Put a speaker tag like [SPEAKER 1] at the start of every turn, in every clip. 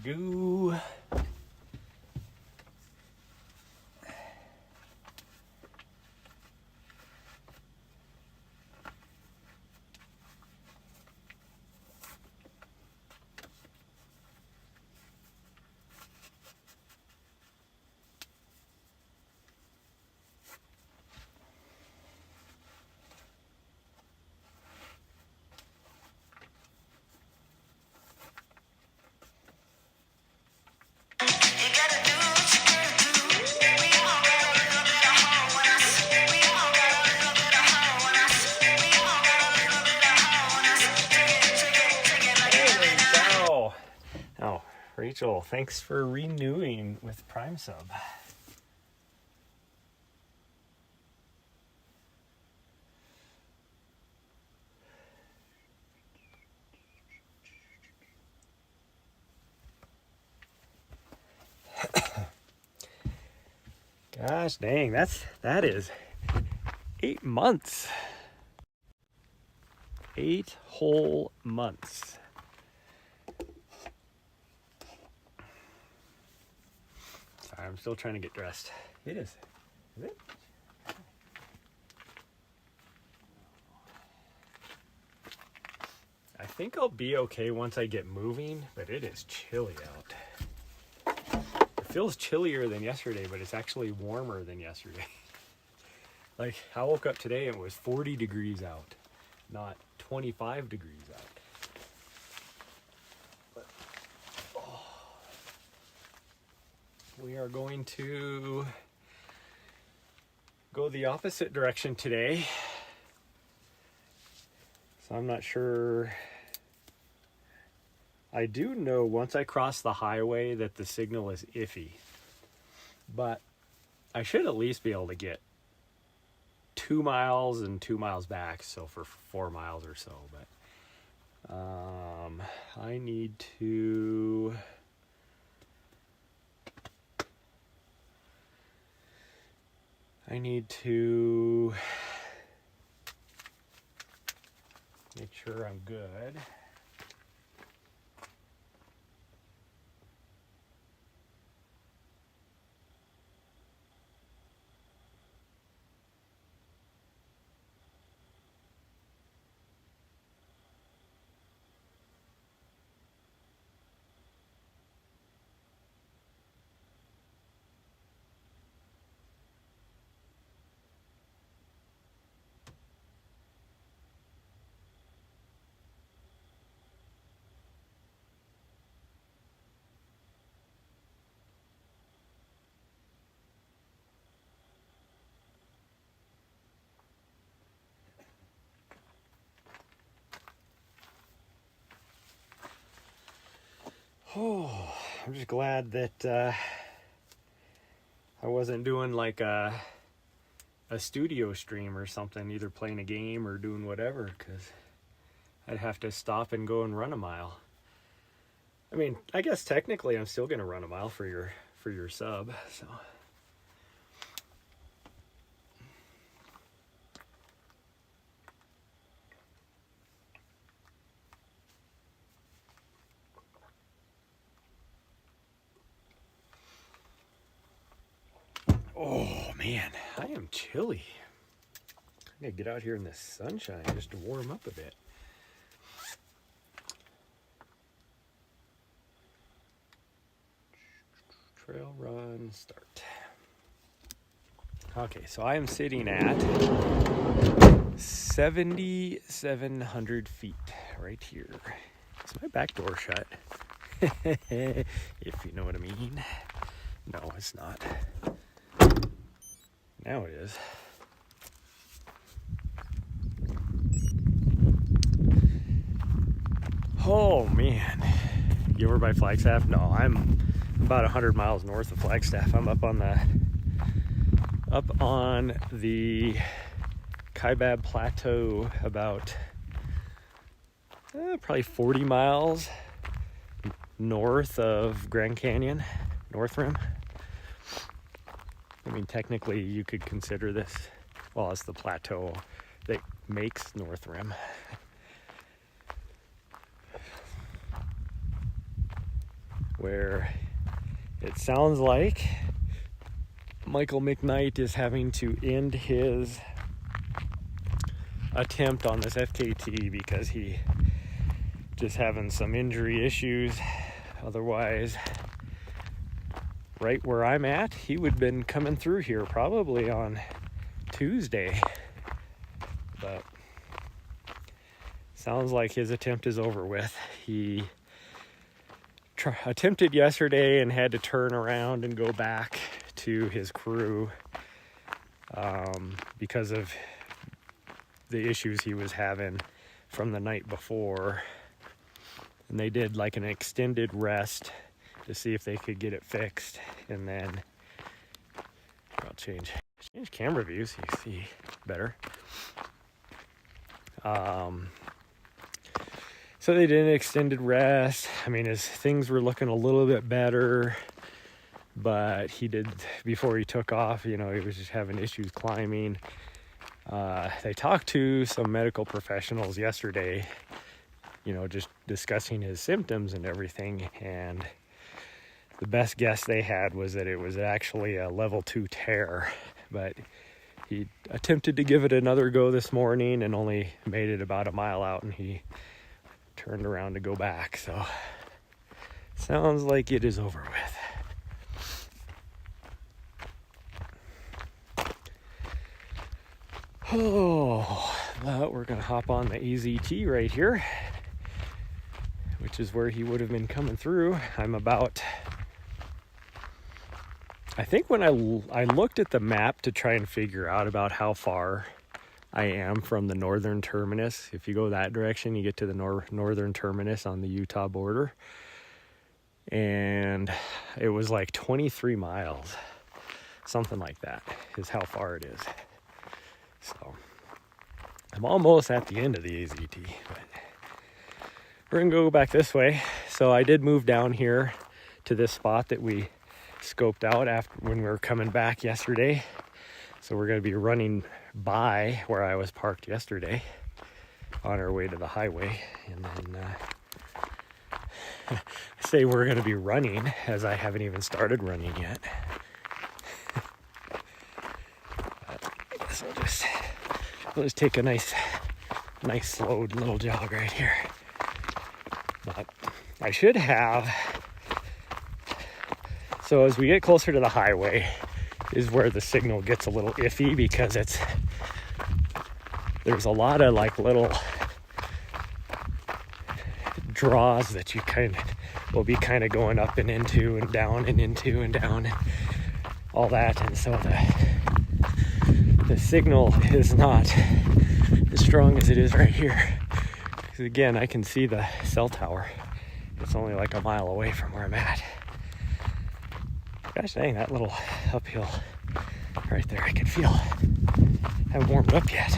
[SPEAKER 1] go. Oh, Rachel, thanks for renewing with Prime Sub. Gosh dang, that is 8 months. 8 whole months. Sorry, I'm still trying to get dressed. It is. Is it? I think I'll be okay once I get moving, but it is chilly out. It feels chillier than yesterday, but it's actually warmer than yesterday. Like, I woke up today and it was 40 degrees out, not 25 degrees out. But, we are going to go the opposite direction today. So I'm not sure. I do know once I cross the highway that the signal is iffy. But I should at least be able to get 2 miles and 2 miles back, so for 4 miles or so. But I need to make sure I'm good. Oh, I'm just glad that I wasn't doing like a studio stream or something, either playing a game or doing whatever, because I'd have to stop and go and run a mile. I mean, I guess technically I'm still gonna run a mile for your sub, so. Oh man, I am chilly. I gotta get out here in the sunshine just to warm up a bit. Trail run, start. Okay, so I am sitting at 7,700 feet right here. Is my back door shut? If you know what I mean. No, it's not. Now it is. Oh man. You over by Flagstaff? No, I'm about 100 miles north of Flagstaff. I'm up on the Kaibab Plateau, about probably 40 miles north of Grand Canyon, North Rim. I mean, technically you could consider this, well, it's the plateau that makes North Rim. where it sounds like Michael McKnight is having to end his attempt on this FKT because he just having some injury issues. Otherwise, right where I'm at, he would have been coming through here probably on Tuesday. But sounds like his attempt is over with. He attempted yesterday and had to turn around and go back to his crew because of the issues he was having from the night before. And they did like an extended rest to see if they could get it fixed. And then I'll change camera views so you see better. So they did an extended rest. I mean, his things were looking a little bit better, but he did, before he took off, he was just having issues climbing. They talked to some medical professionals yesterday, just discussing his symptoms and everything. And the best guess they had was that it was actually a level 2 tear, but he attempted to give it another go this morning and only made it about a mile out, and he turned around to go back. So sounds like it is over with. Oh, but we're gonna hop on the AZT right here, which is where he would have been coming through. I think when I looked at the map to try and figure out about how far I am from the northern terminus. If you go that direction, you get to the northern terminus on the Utah border. And it was like 23 miles. Something like that is how far it is. So I'm almost at the end of the AZT. But we're going to go back this way. So I did move down here to this spot that we scoped out when we were coming back yesterday. So we're going to be running by where I was parked yesterday on our way to the highway. And then I say we're going to be running as I haven't even started running yet. So we'll just take a nice slow little jog right here. But I should have, so as we get closer to the highway is where the signal gets a little iffy, because there's a lot of like little draws that you will be going up and into and down and into and down and all that. And so the signal is not as strong as it is right here. Because again, I can see the cell tower. It's only like a mile away from where I'm at. Gosh dang, that little uphill right there I can feel. I haven't warmed up yet.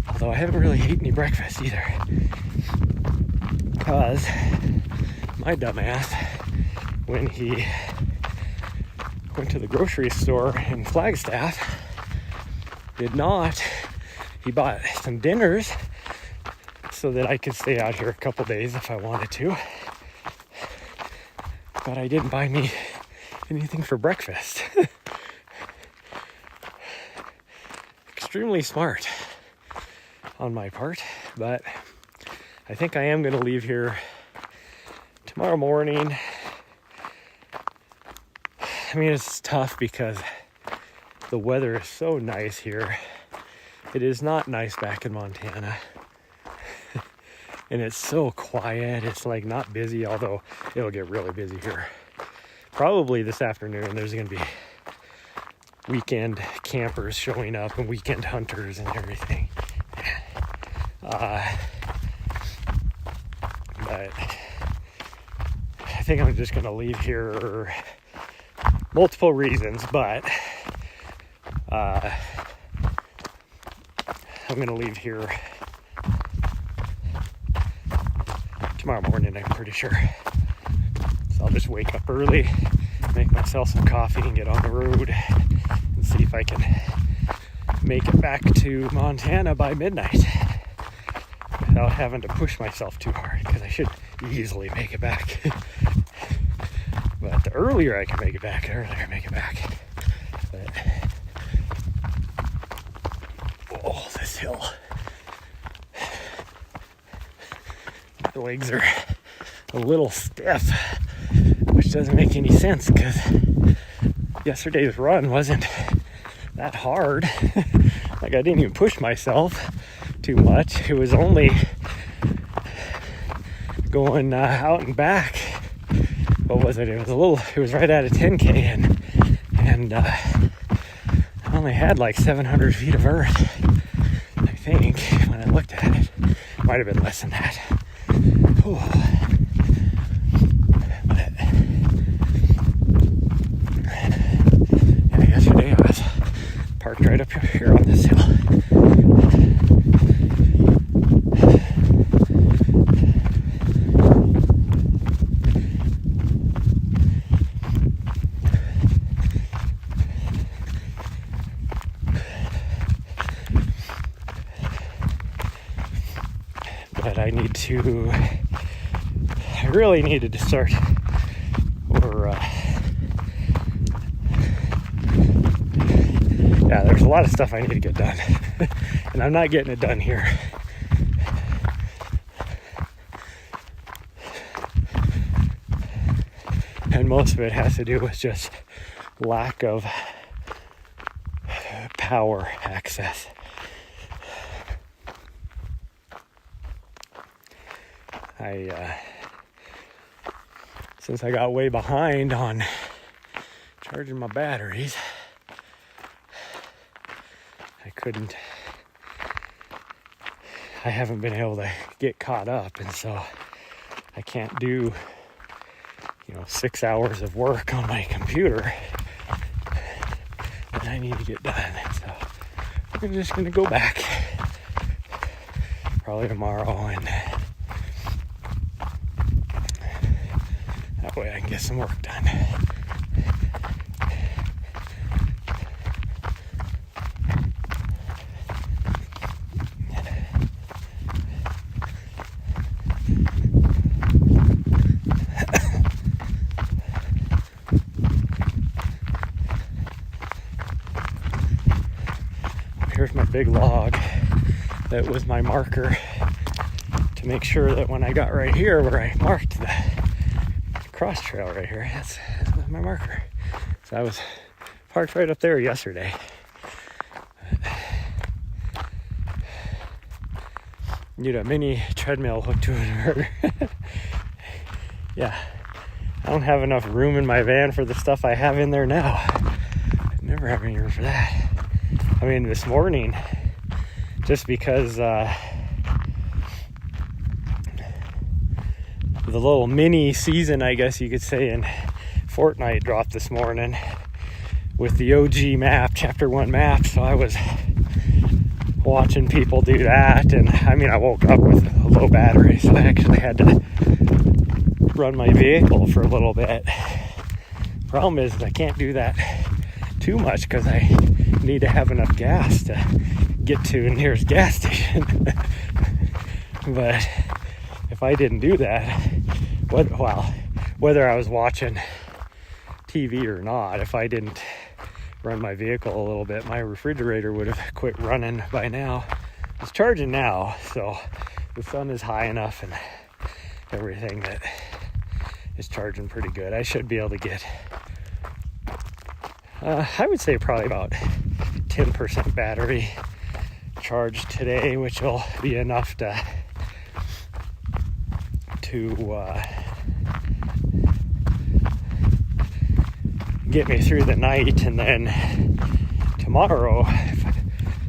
[SPEAKER 1] Although I haven't really eaten any breakfast either. Because my dumbass, when he went to the grocery store in Flagstaff, he bought some dinners so that I could stay out here a couple days if I wanted to. But I didn't buy me anything for breakfast. Extremely smart on my part, but I think I am going to leave here tomorrow morning. I mean, it's tough because the weather is so nice here. It is not nice back in Montana. And it's so quiet. It's like not busy, although it'll get really busy here. Probably this afternoon there's going to be weekend campers showing up and weekend hunters and everything. But I think I'm just going to leave here. Multiple reasons, but I'm going to leave here tomorrow morning, I'm pretty sure. So I'll just wake up early, make myself some coffee and get on the road and see if I can make it back to Montana by midnight without having to push myself too hard, because I should easily make it back. But the earlier I can make it back, the earlier I make it back. But, oh, this hill. My legs are a little stiff, which doesn't make any sense because yesterday's run wasn't that hard. Like, I didn't even push myself too much. It was only going out and back. What was it? It was right at a 10K, and I only had like 700 feet of earth, I think, when I looked at it. Might have been less than that. Whew. But yeah, yesterday I was parked right up here on this hill. But I really needed to start, yeah, there's a lot of stuff I need to get done, and I'm not getting it done here. And most of it has to do with just lack of power access. Since I got way behind on charging my batteries, I haven't been able to get caught up, and so I can't do 6 hours of work on my computer that I need to get done. So I'm just gonna go back probably tomorrow, and that way I can get some work done. Here's my big log that was my marker to make sure that when I got right here where I marked the cross trail right here, that's my marker. So I was parked right up there yesterday. Need a mini treadmill hooked to an inverter. Yeah, I don't have enough room in my van for the stuff I have in there now. I never have any room for that. I mean, this morning, just because the little mini season, I guess you could say, in Fortnite dropped this morning with the OG map, Chapter 1 map, so I was watching people do that, and I mean, I woke up with a low battery, so I actually had to run my vehicle for a little bit. Problem is, I can't do that too much because I need to have enough gas to get to the nearest gas station. But if I didn't do that, whether I was watching TV or not, if I didn't run my vehicle a little bit, my refrigerator would have quit running by now. It's charging now, so the sun is high enough and everything that is charging pretty good. I should be able to get I would say probably about 10% battery charge today, which will be enough to get me through the night. And then tomorrow,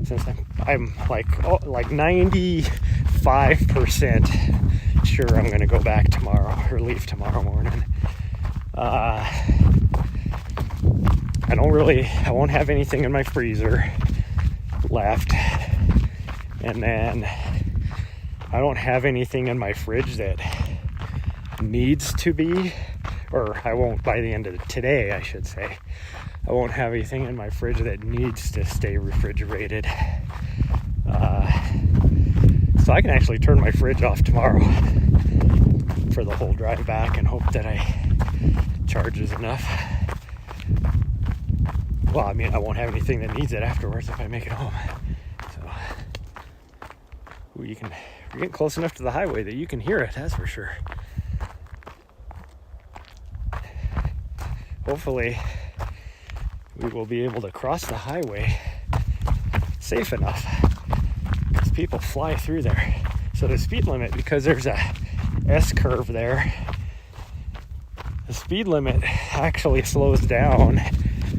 [SPEAKER 1] since I'm like 95% sure I'm gonna go back tomorrow or leave tomorrow morning. I won't have anything in my freezer left, and then I don't have anything in my fridge that needs to be, or I won't by the end of today, I should say. I won't have anything in my fridge that needs to stay refrigerated. So I can actually turn my fridge off tomorrow for the whole drive back and hope that I charges enough. Well, I mean, I won't have anything that needs it afterwards if I make it home. So, you're getting close enough to the highway that you can hear it, that's for sure. Hopefully, we will be able to cross the highway safe enough, because people fly through there. So the speed limit, because there's a S-curve there, the speed limit actually slows down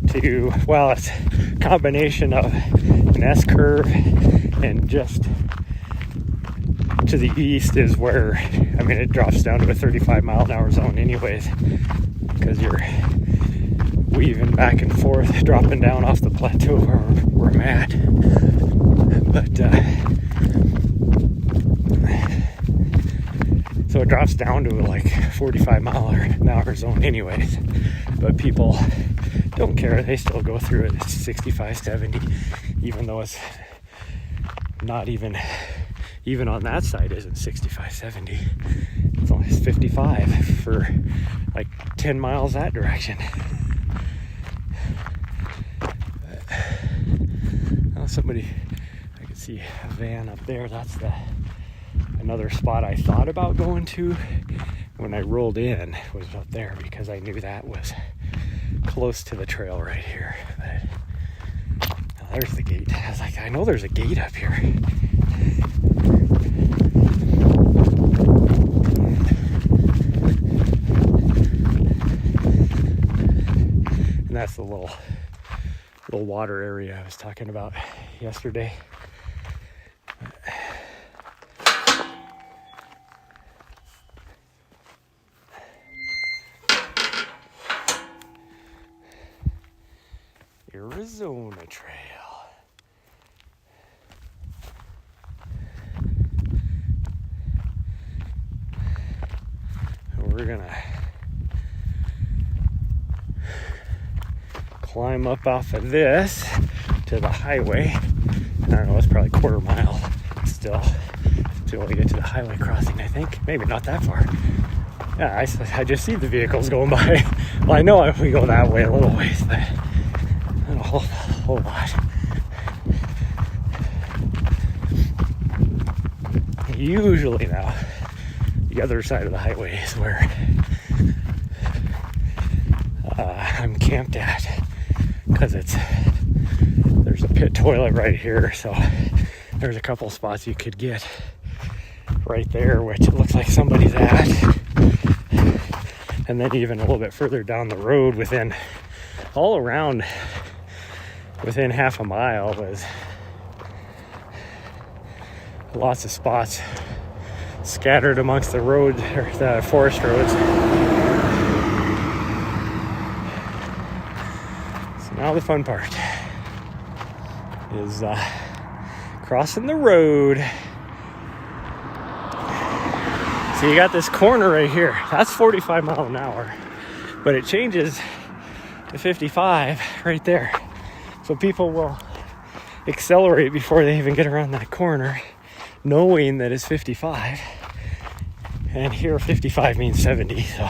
[SPEAKER 1] to, well, it's a combination of an S-curve and just to the east is where, I mean, it drops down to a 35 mile an hour zone anyways, because you're weaving back and forth, dropping down off the plateau where I'm at. But so it drops down to like 45 mile an hour zone anyways, but people don't care. They still go through it. It's 65, 70, even though it's not even on that side isn't 65, 70. It's only 55 for like 10 miles that direction. Oh, somebody, I can see a van up there. That's another spot I thought about going to when I rolled in, was up there, because I knew that was close to the trail right here. But oh, there's the gate. I was like, I know there's a gate up here. And that's the little water area I was talking about yesterday. Arizona Trail. We're gonna climb up off of this to the highway. I don't know, it's probably a quarter mile still till we get to the highway crossing, I think. Maybe not that far. Yeah, I just see the vehicles going by. Well, I know we go that way a little ways, but not a whole lot. Usually now, the other side of the highway is where I'm camped at, because there's a pit toilet right here, so there's a couple spots you could get right there, which it looks like somebody's at. And then even a little bit further down the road, all around within half a mile, was lots of spots scattered amongst the road, or the forest roads. So now the fun part is crossing the road. So you got this corner right here. That's 45 mile an hour, but it changes to 55 right there. So people will accelerate before they even get around that corner, knowing that it's 55. And here 55 means 70. So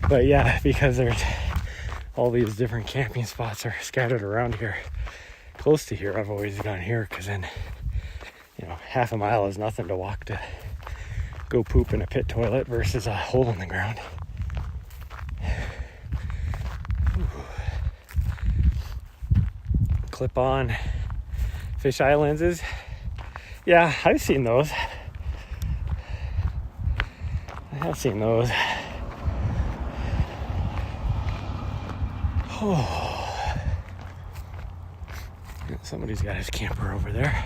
[SPEAKER 1] but yeah, because there's all these different camping spots are scattered around here. Close to here, I've always gone here, because then, half a mile is nothing to walk to go poop in a pit toilet versus a hole in the ground. Clip on fisheye lenses. Yeah, I've seen those. I have seen those. Oh. Somebody's got his camper over there.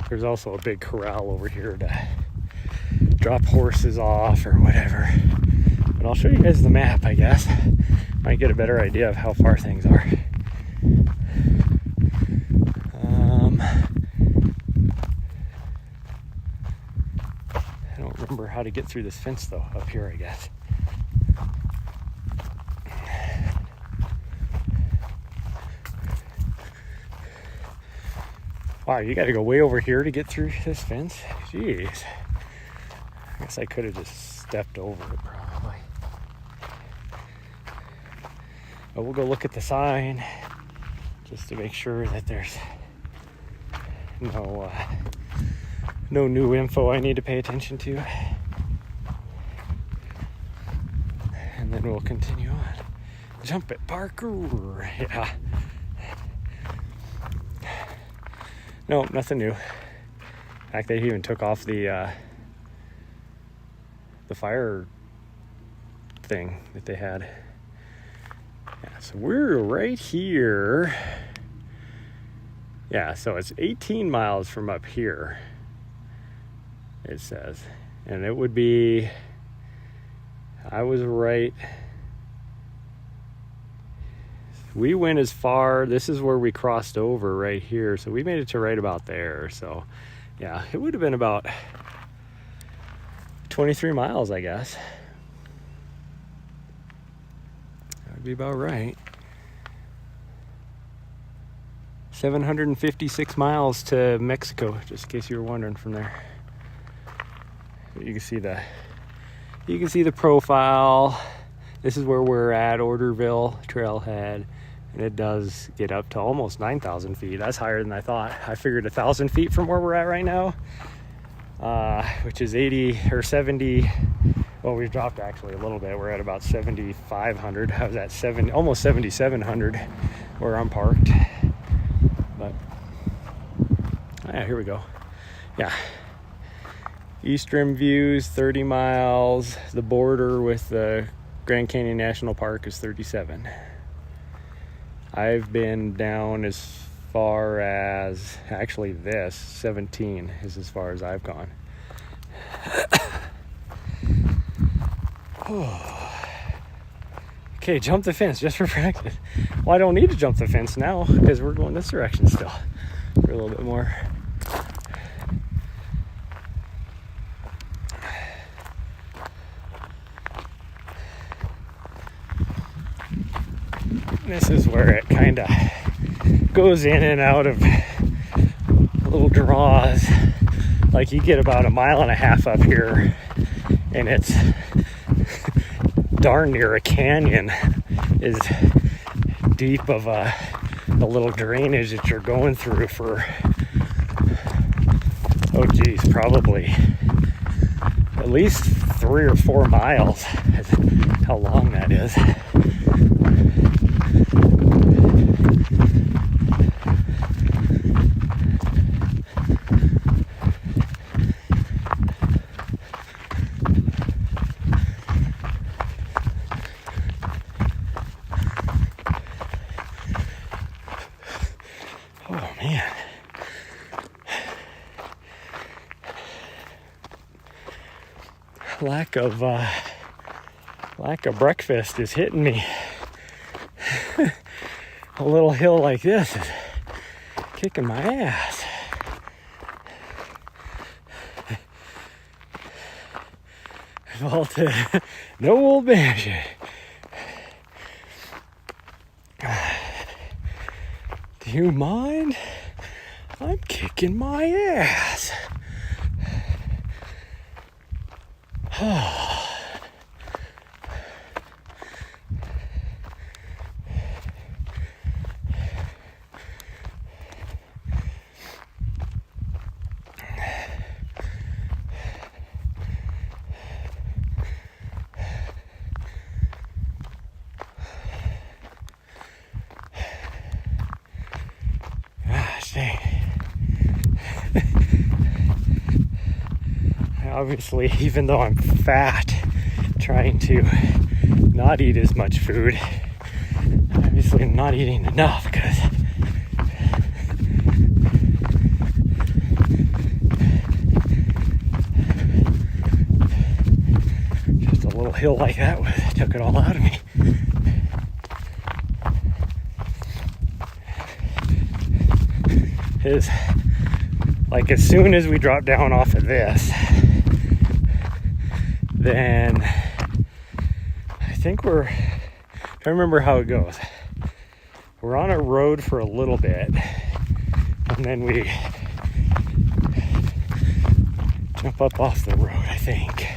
[SPEAKER 1] There's also a big corral over here to drop horses off or whatever. But I'll show you guys the map, I guess. Might get a better idea of how far things are. I don't remember how to get through this fence though, up here, I guess. Wow, you gotta go way over here to get through this fence? Jeez. I guess I could have just stepped over it probably. But we'll go look at the sign just to make sure that there's no new info I need to pay attention to. And then we'll continue on. Jump it, parkour. Yeah. No, nothing new. In fact, they even took off the fire thing that they had. Yeah, so we're right here. Yeah, so it's 18 miles from up here, it says. And it would be, I was right. We went as far, this is where we crossed over right here. So we made it to right about there. So yeah, it would have been about 23 miles, I guess. That would be about right. 756 miles to Mexico, just in case you were wondering from there. You can see the profile. This is where we're at, Orderville Trailhead, and it does get up to almost 9,000 feet. That's higher than I thought. I figured 1,000 feet from where we're at right now, which is 80 or 70. Well, we've dropped actually a little bit. We're at about 7,500. I was at almost 7,700 where I'm parked. But yeah, here we go. Yeah. East Rim views, 30 miles. The border with the Grand Canyon National Park is 37. I've been down as far as, actually this, 17 is as far as I've gone. Okay, jump the fence just for practice. Well, I don't need to jump the fence now because we're going this direction still for a little bit more. This is where it kind of goes in and out of little draws. Like you get about 1.5 miles up here and it's darn near a canyon, is deep of a little drainage that you're going through for, oh geez, probably at least 3 or 4 miles. That's how long that is. Lack of breakfast is hitting me. A little hill like this is kicking my ass. Well, no old man. Do you mind? I'm kicking my ass. Obviously, even though I'm fat, trying to not eat as much food, obviously I'm not eating enough because just a little hill like that took it all out of me. Is like as soon as we drop down off of this, then I think we're trying to remember how it goes. We're on a road for a little bit, and then we jump up off the road, I think.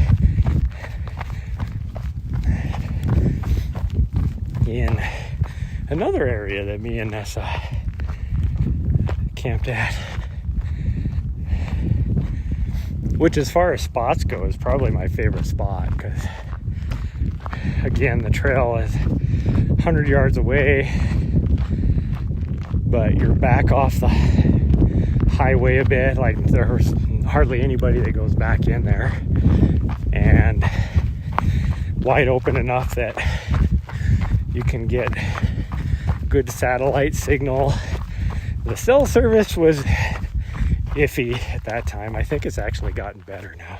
[SPEAKER 1] In another area that me and Nessa camped at, which as far as spots go is probably my favorite spot, because again, the trail is 100 yards away, but you're back off the highway a bit. Like, there's hardly anybody that goes back in there, and wide open enough that you can get good satellite signal. The cell service was iffy at that time. I think it's actually gotten better now.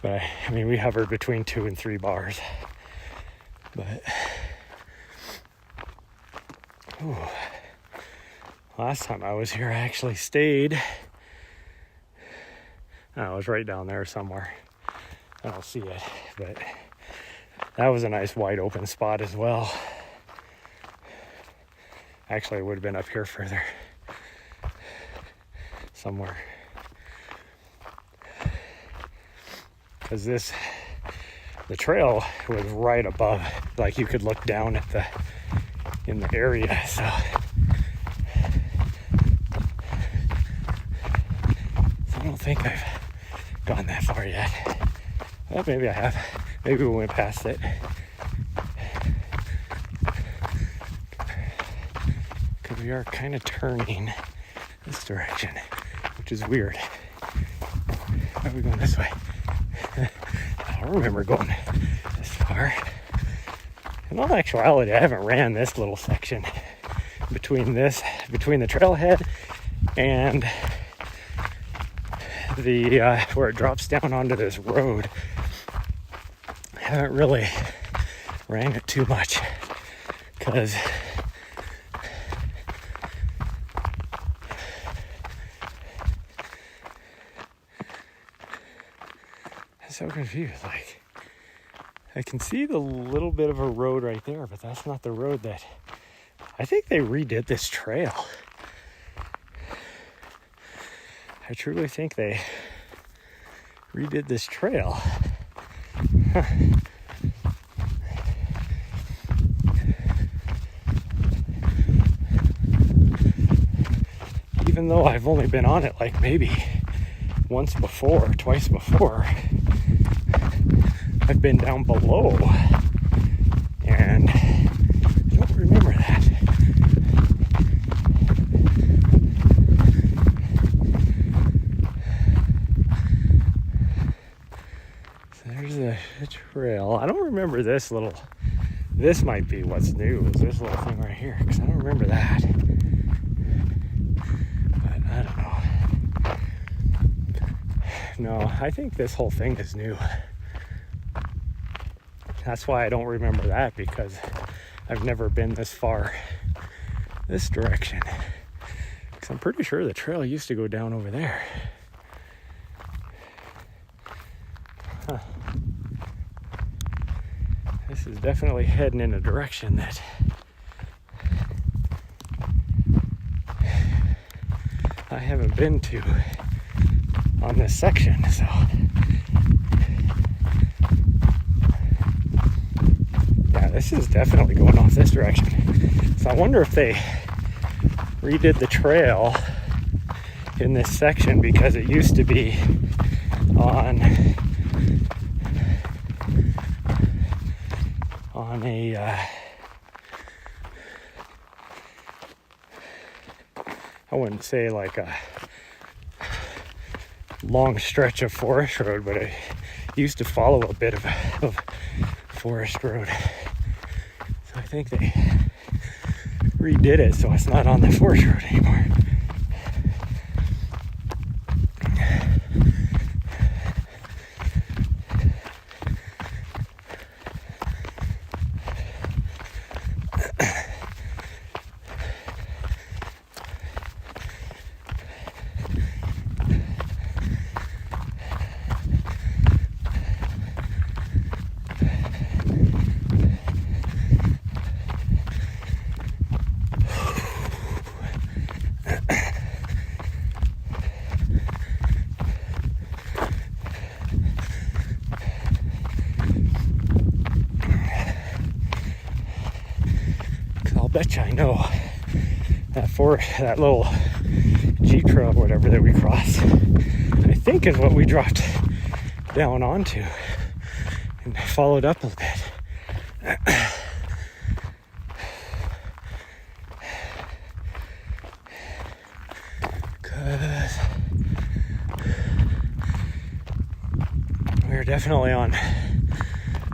[SPEAKER 1] But I mean, we hovered between 2 and 3 bars. But ooh, last time I was here, I actually stayed. I was right down there somewhere. I don't see it, but that was a nice wide open spot as well. Actually, it would have been up here further. Somewhere. Because the trail was right above. Like, you could look down at in the area, so. I don't think I've gone that far yet. Well, maybe I have. Maybe we went past it. Because we are kind of turning this direction, which is weird. Why are we going this way? I don't remember going this far. In all actuality, I haven't ran this little section between the trailhead and the where it drops down onto this road. I haven't really ran it too much because I'm so confused. Like, I can see the little bit of a road right there, but that's not the road that I think they redid this trail. I truly think they redid this trail. Huh. Even though I've only been on it like maybe once before, twice before, I've been down below, and I don't remember that. So there's a trail. I don't remember this might be what's new, is this little thing right here, because I don't remember that. But I don't know. No, I think this whole thing is new. That's why I don't remember that, because I've never been this far this direction. Because I'm pretty sure the trail used to go down over there. Huh. This is definitely heading in a direction that I haven't been to on this section, so yeah, this is definitely going off this direction. So I wonder if they redid the trail in this section, because it used to be on a I wouldn't say like a long stretch of forest road, but it used to follow a bit of forest road. So I think they redid it so it's not on the forest road anymore. betcha I know that little Jeep trail or whatever that we crossed, I think is what we dropped down onto and followed up a bit. Because we're definitely on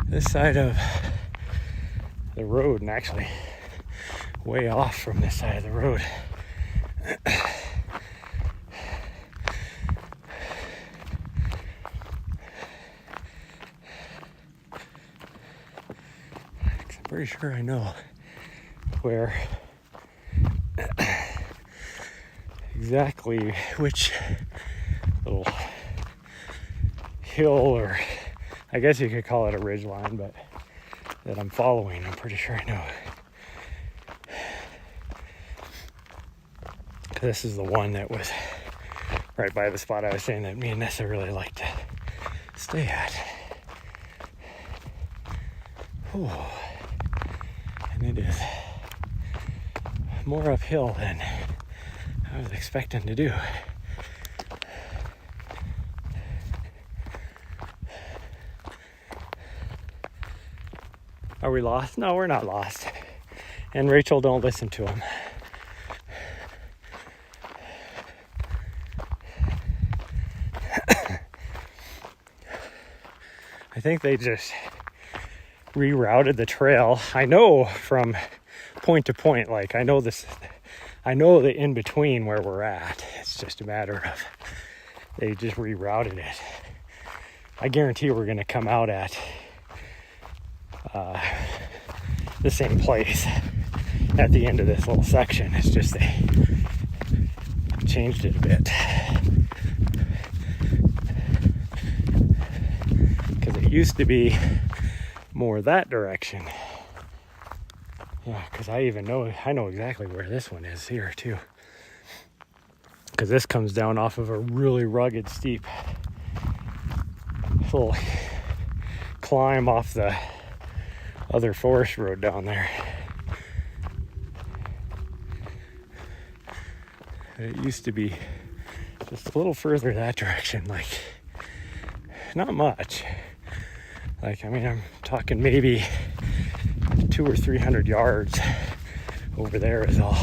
[SPEAKER 1] this side of the road, and actually way off from this side of the road. I'm pretty sure I know where exactly which little hill, or I guess you could call it a ridge line, but that I'm following. I'm pretty sure I know. This is the one that was right by the spot I was saying that me and Nessa really like to stay at. Oh, and it is more uphill than I was expecting to do. Are we lost? No, we're not lost. And Rachel, don't listen to him. I think they just rerouted the trail. I know from point to point, like I know the in between where we're at. It's just a matter of they just rerouted it. I guarantee we're going to come out at the same place at the end of this little section. It's just they changed it a bit. Because it used to be more that direction. Yeah, because I know exactly where this one is here too. Because this comes down off of a really rugged, steep little climb off the other forest road down there. It used to be just a little further that direction, like not much. Like, I mean, I'm talking maybe 200 or 300 yards over there is all.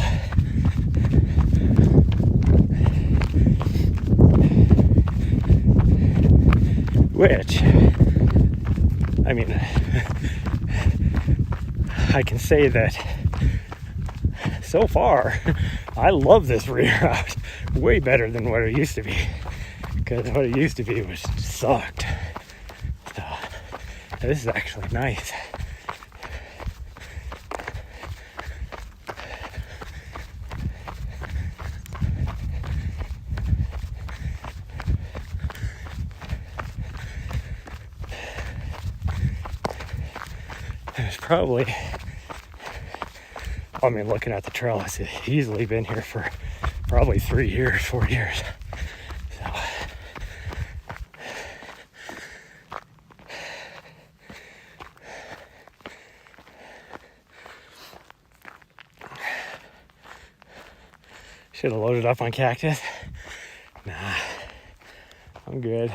[SPEAKER 1] Which, I mean, I can say that so far, I love this reroute way better than what it used to be. Because what it used to be was sucked. So, this is actually nice. There's probably, I mean, looking at the trail, it's easily been here for probably 4 years. So, should have loaded up on cactus. Nah, I'm good.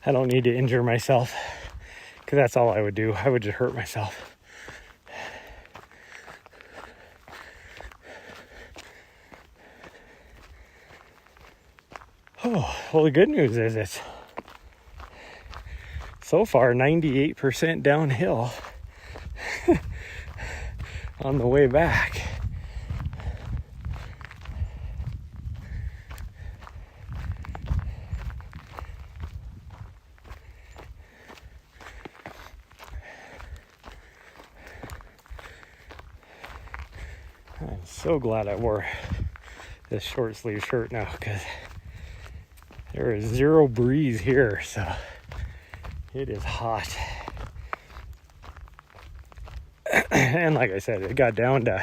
[SPEAKER 1] I don't need to injure myself, because that's all I would do. I would just hurt myself. Oh, well, the good news is it's so far 98% downhill on the way back. I'm so glad I wore this short sleeve shirt now, because there is zero breeze here, so it is hot. And like I said, it got down to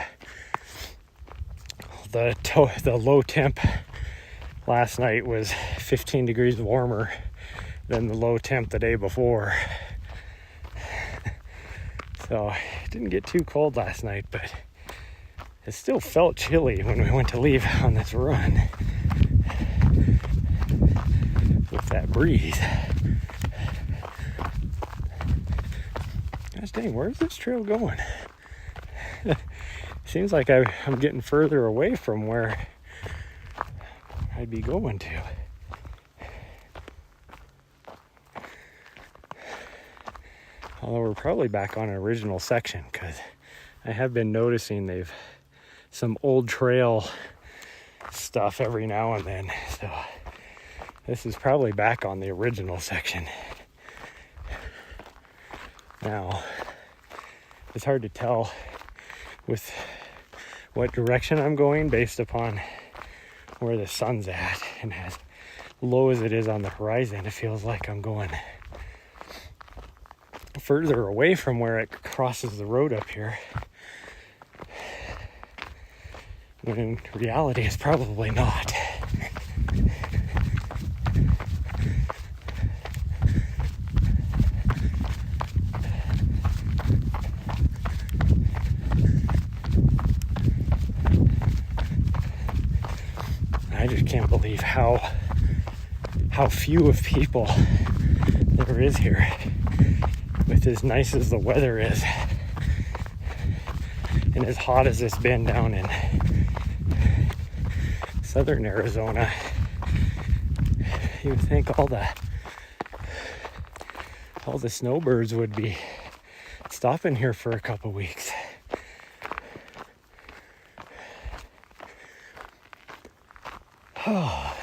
[SPEAKER 1] the low temp last night was 15 degrees warmer than the low temp the day before. So it didn't get too cold last night, but it still felt chilly when we went to leave on this run with that breeze. Gosh dang, where's this trail going? Seems like I'm getting further away from where I'd be going to. Although we're probably back on an original section, because I have been noticing they've some old trail stuff every now and then. So this is probably back on the original section. Now, it's hard to tell with what direction I'm going based upon where the sun's at, and as low as it is on the horizon, it feels like I'm going further away from where it crosses the road up here, when in reality it's probably not. I just can't believe how few of people there is here, with as nice as the weather is and as hot as it's been down in southern Arizona. You would think all the snowbirds would be stopping here for a couple weeks. Oh.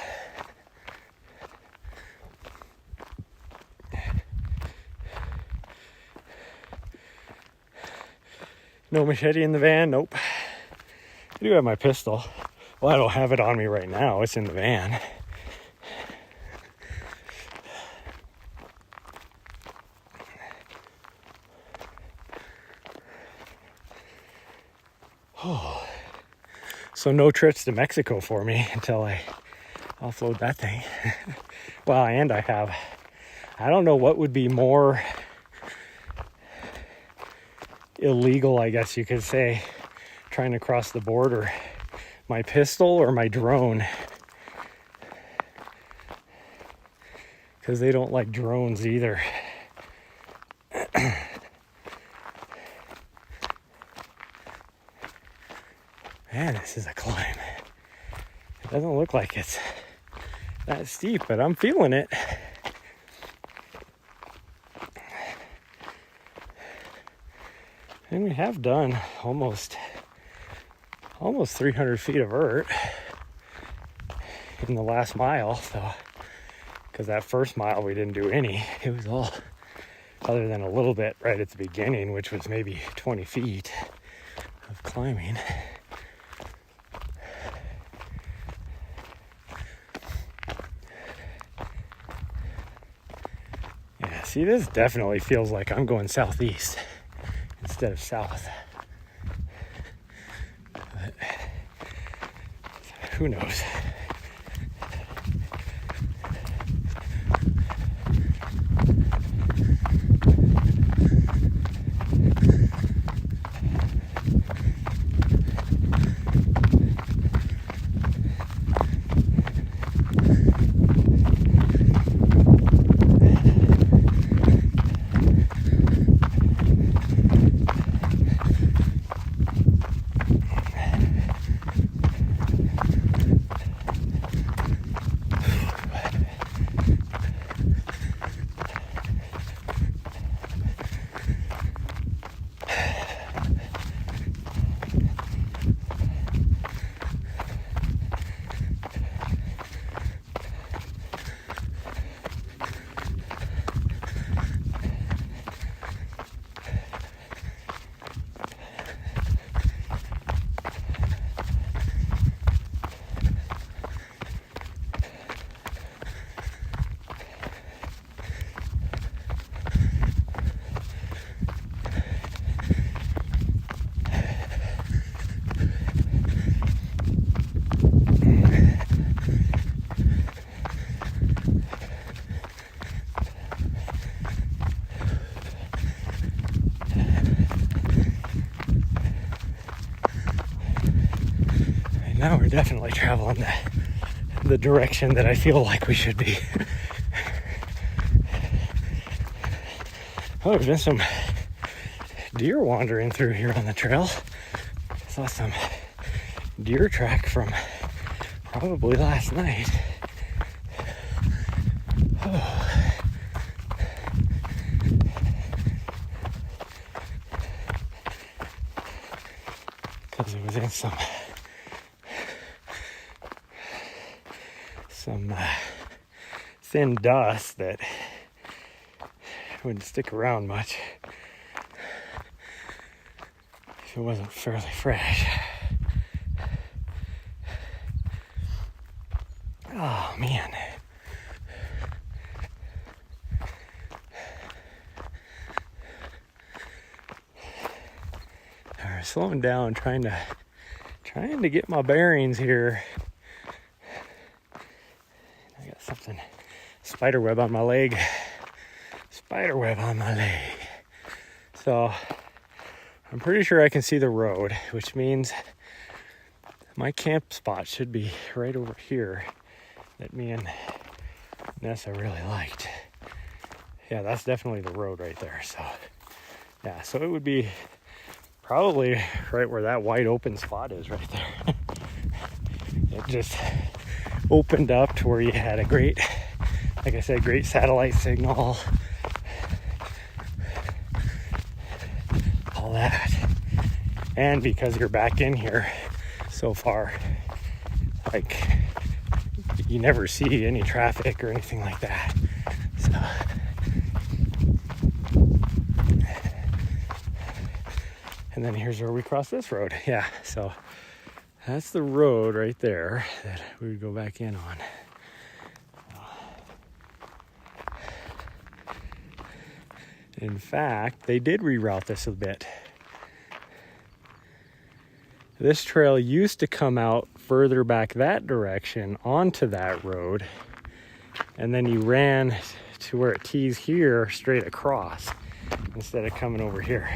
[SPEAKER 1] No machete in the van? Nope. I do have my pistol. Well, I don't have it on me right now. It's in the van. Oh. So no trips to Mexico for me until I offload that thing. Well, and I don't know what would be more illegal, I guess you could say, trying to cross the border, my pistol or my drone, because they don't like drones either. Man, this is a climb. It doesn't look like it's that steep, but I'm feeling it. And we have done almost 300 feet of vert in the last mile. So, because that first mile we didn't do any. It was all, other than a little bit right at the beginning, which was maybe 20 feet of climbing. Yeah, see, this definitely feels like I'm going southeast instead of south. But who knows? Now we're definitely traveling the direction that I feel like we should be. Oh, there's been some deer wandering through here on the trail. Saw some deer track from probably last night. Oh. Because it was in some thin dust that wouldn't stick around much if it wasn't fairly fresh. Oh man. Alright, slowing down, trying to get my bearings here. I got something, spider web on my leg. So I'm pretty sure I can see the road, which means my camp spot should be right over here that me and Nessa really liked. Yeah, that's definitely the road right there. So yeah, so it would be probably right where that wide open spot is right there. It just opened up to where you had a great, like I said, great satellite signal, all that. And because you're back in here so far, like, you never see any traffic or anything like that. So and then here's where we cross this road. Yeah, so that's the road right there that we would go back in on. In fact, they did reroute this a bit. This trail used to come out further back that direction onto that road, and then you ran to where it tees here straight across instead of coming over here.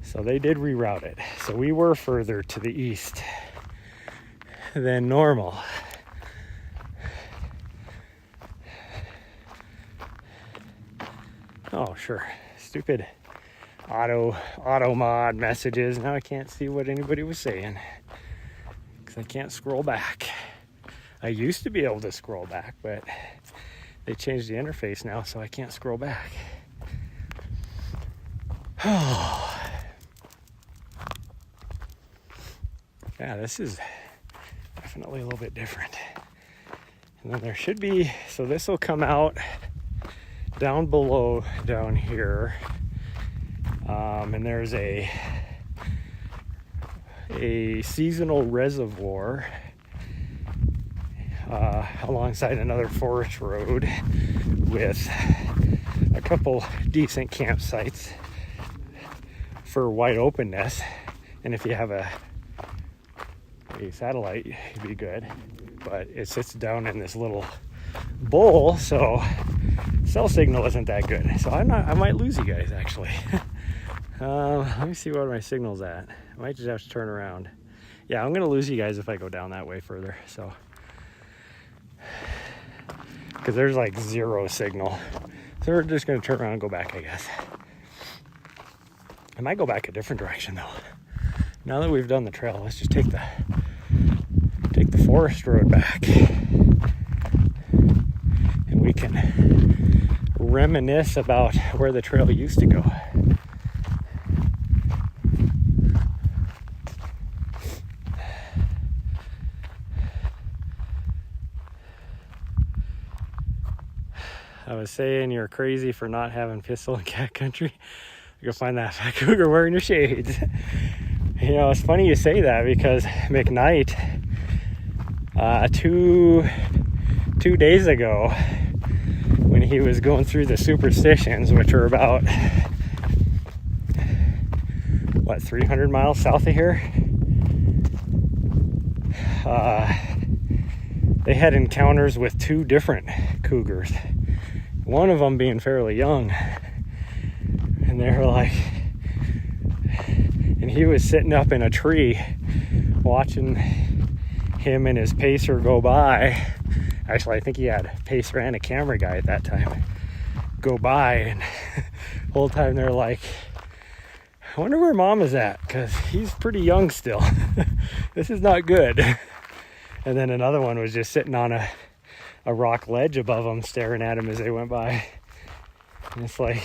[SPEAKER 1] So they did reroute it. So we were further to the east than normal. Oh, sure. Stupid auto mod messages. Now I can't see what anybody was saying because I can't scroll back. I used to be able to scroll back, but they changed the interface now, so I can't scroll back. Oh. Yeah, this is definitely a little bit different. And then there should be, so this will come out down below down here. And there's a seasonal reservoir alongside another forest road with a couple decent campsites for wide openness. And if you have a satellite, it'd be good. But it sits down in this little bowl, so cell signal isn't that good. So I might lose you guys actually. Let me see where my signal's at. I might just have to turn around. Yeah, I'm gonna lose you guys if I go down that way further. So, because there's like zero signal. So we're just gonna turn around and go back, I guess. I might go back a different direction though. Now that we've done the trail, let's just take the forest road back, and we can reminisce about where the trail used to go. I was saying you're crazy for not having pistol in cat country. You'll find that fat cougar wearing your shades. You know, it's funny you say that because McKnight, 2 days ago, when he was going through the superstitions, which are about 300 miles south of here, they had encounters with 2 different cougars, one of them being fairly young, and they were like, and he was sitting up in a tree watching him and his pacer go by. Actually, I think he had a pacer and a camera guy at that time go by, and the whole time they're like, I wonder where Mom is at, because he's pretty young still. This is not good. And then another one was just sitting on a rock ledge above them, staring at him as they went by. And it's like,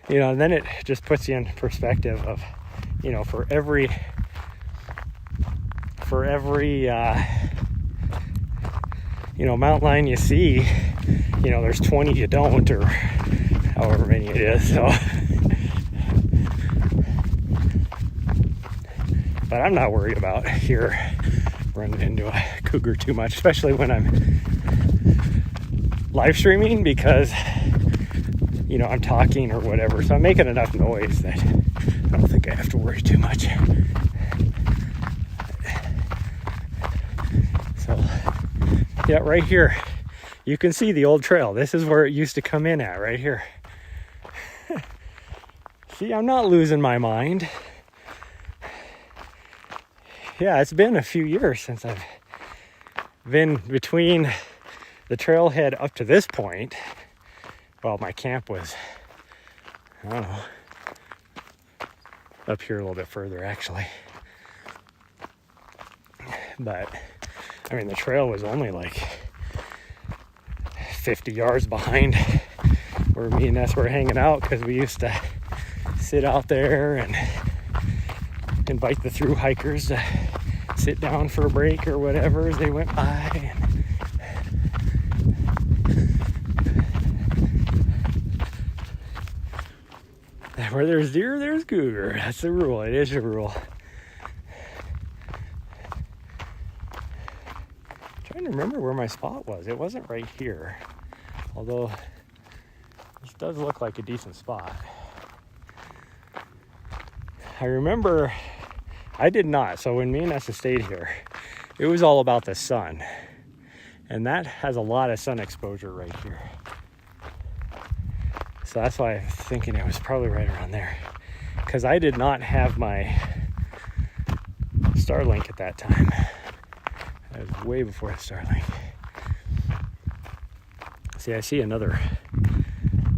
[SPEAKER 1] you know, and then it just puts you in perspective of, you know, for every you know, mountain lion you see, you know, there's 20 you don't, or however many it is. So, but I'm not worried about here running into a cougar too much, especially when I'm live streaming, because, you know, I'm talking or whatever, so I'm making enough noise that I don't think I have to worry too much. So, yeah, right here, you can see the old trail. This is where it used to come in at, right here. See, I'm not losing my mind. Yeah, it's been a few years since I've been between the trailhead up to this point. Well, my camp was, I don't know, up here a little bit further, actually. But, I mean, the trail was only like 50 yards behind where me and Ness were hanging out, because we used to sit out there and invite the through hikers to sit down for a break or whatever as they went by. And where there's deer, there's cougar. That's the rule. It is a rule. I'm trying to remember where my spot was. It wasn't right here, although this does look like a decent spot. I remember I did not. So when me and Nessa stayed here, it was all about the sun. And that has a lot of sun exposure right here. So that's why I was thinking it was probably right around there. Because I did not have my Starlink at that time. That was way before the Starlink. See, I see a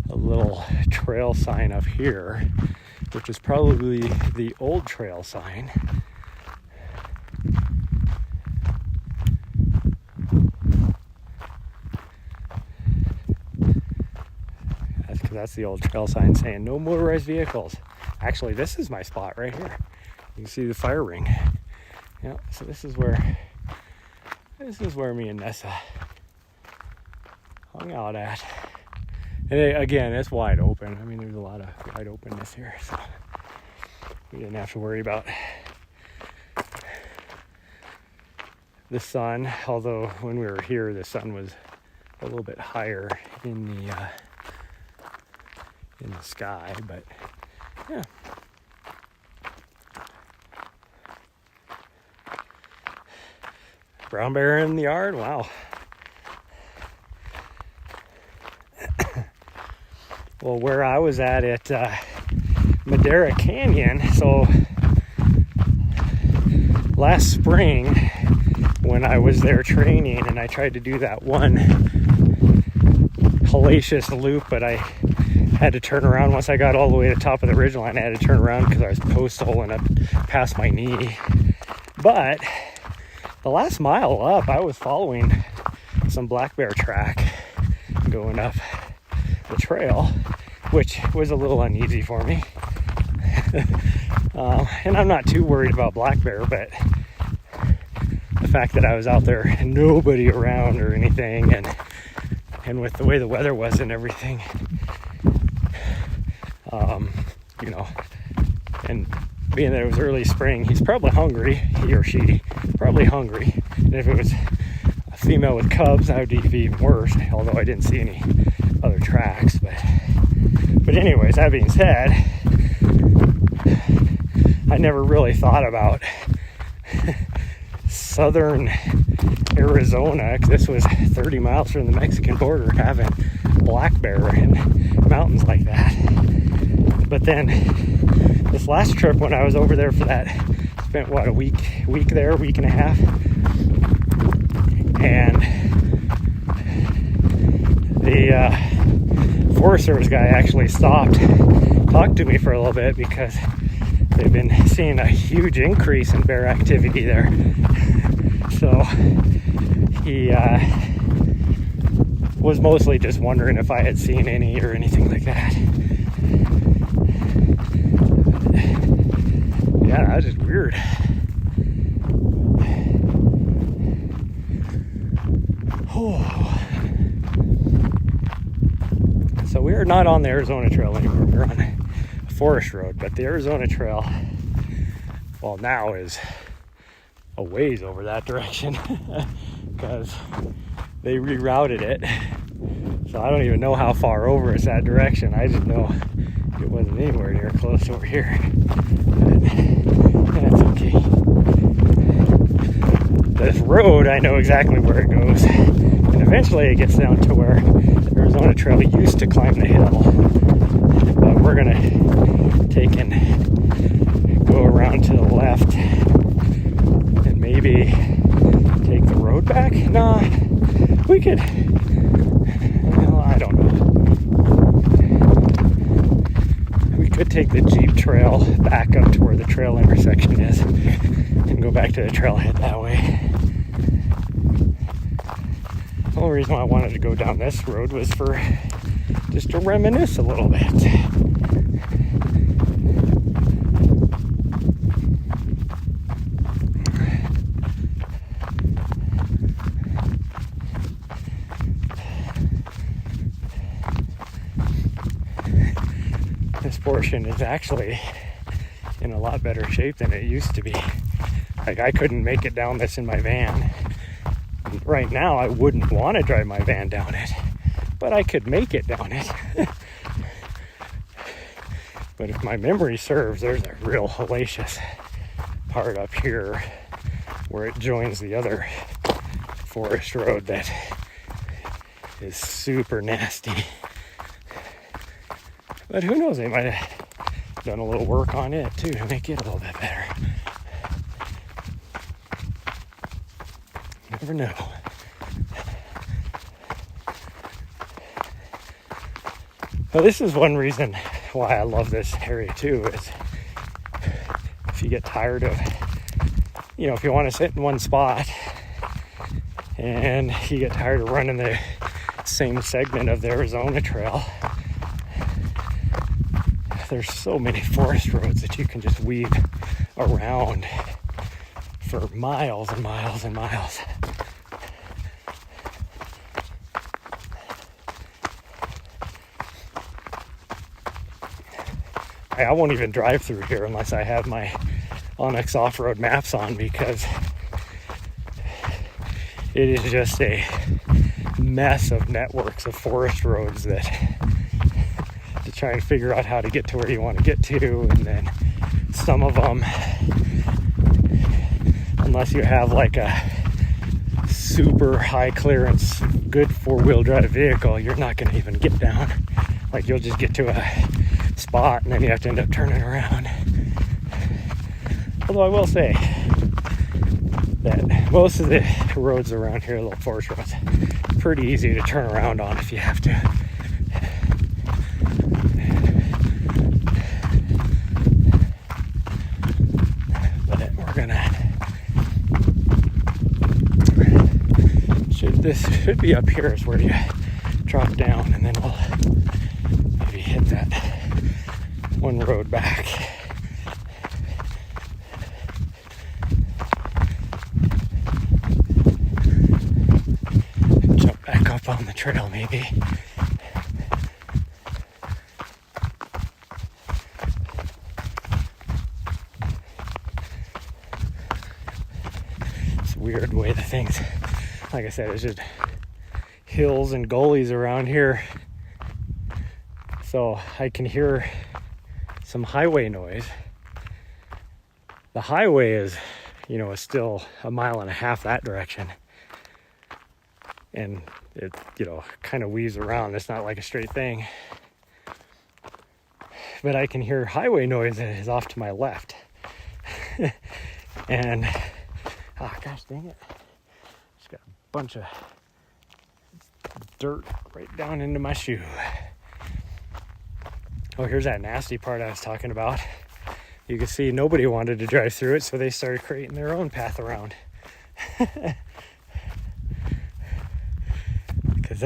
[SPEAKER 1] little trail sign up here, which is probably the old trail sign. That's the old trail sign saying no motorized vehicles. Actually, this is my spot right here. You can see the fire ring. Yeah, so this is where me and Nessa hung out at. And again, it's wide open. I mean, there's a lot of wide openness here, so we didn't have to worry about the sun. Although when we were here, the sun was a little bit higher in the sky, but yeah. Brown bear in the yard, wow. Well, where I was at Madera Canyon, so last spring when I was there training and I tried to do that one hellacious loop, but I had to turn around once I got all the way to the top of the ridgeline. I had to turn around because I was post holing up past my knee. But the last mile up, I was following some black bear track going up the trail, which was a little uneasy for me. And I'm not too worried about black bear, but the fact that I was out there and nobody around or anything, and with the way the weather was and everything, you know, and being that it was early spring, he's probably hungry, he or she, probably hungry. And if it was a female with cubs, that would be even worse, although I didn't see any other tracks. But anyways, that being said, I never really thought about southern Arizona, because this was 30 miles from the Mexican border, having black bear in mountains like that. But then this last trip when I was over there for that spent what, a week there, week and a half, and the Forest Service guy actually stopped, talked to me for a little bit because they've been seeing a huge increase in bear activity there. So he was mostly just wondering if I had seen any or anything like that. Yeah, that was just weird. Oh. So we are not on the Arizona Trail anymore. We're on a forest road, but the Arizona Trail, well, now is a ways over that direction because they rerouted it. So I don't even know how far over it's that direction. I just know it wasn't anywhere near close over here. But that's okay. This road, I know exactly where it goes. And eventually it gets down to where the Arizona Trail used to climb the hill. But we're gonna take and go around to the left and maybe take the road back. Nah, we could, well, I don't know. We could take the Jeep trail back up to where the trail intersection is and go back to the trailhead that way. The only reason why I wanted to go down this road was for just to reminisce a little bit. This portion is actually in a lot better shape than it used to be. Like, I couldn't make it down this in my van. Right now I wouldn't want to drive my van down it, but I could make it down it. But if my memory serves, there's a real hellacious part up here where it joins the other forest road that is super nasty. But who knows, they might have done a little work on it too to make it a little bit better. Never know. Well, this is one reason why I love this area too, is if you get tired of, if you want to sit in one spot and you get tired of running the same segment of the Arizona Trail, there's so many forest roads that you can just weave around for miles and miles and miles. I won't even drive through here unless I have my Onyx off-road maps on, because it is just a mess of networks of forest roads that to try and figure out how to get to where you want to get to. And then some of them, unless you have like a super high clearance good four-wheel drive vehicle, you're not going to even get down. Like, you'll just get to a spot and then you have to end up turning around. Although I will say that most of the roads around here, little forest roads, pretty easy to turn around on if you have to. But we're gonna, this should be up here is where you drop down, and then we'll maybe hit that one road back. Jump back up on the trail maybe. It's a weird way the things, like I said, it's just hills and gullies around here. So I can hear some highway noise. The highway is, is still 1.5 miles that direction. And it, kind of weaves around. It's not like a straight thing. But I can hear highway noise that is off to my left. And, oh gosh dang it. Just got a bunch of dirt right down into my shoe. Oh, here's that nasty part I was talking about. You can see nobody wanted to drive through it, so they started creating their own path around. Because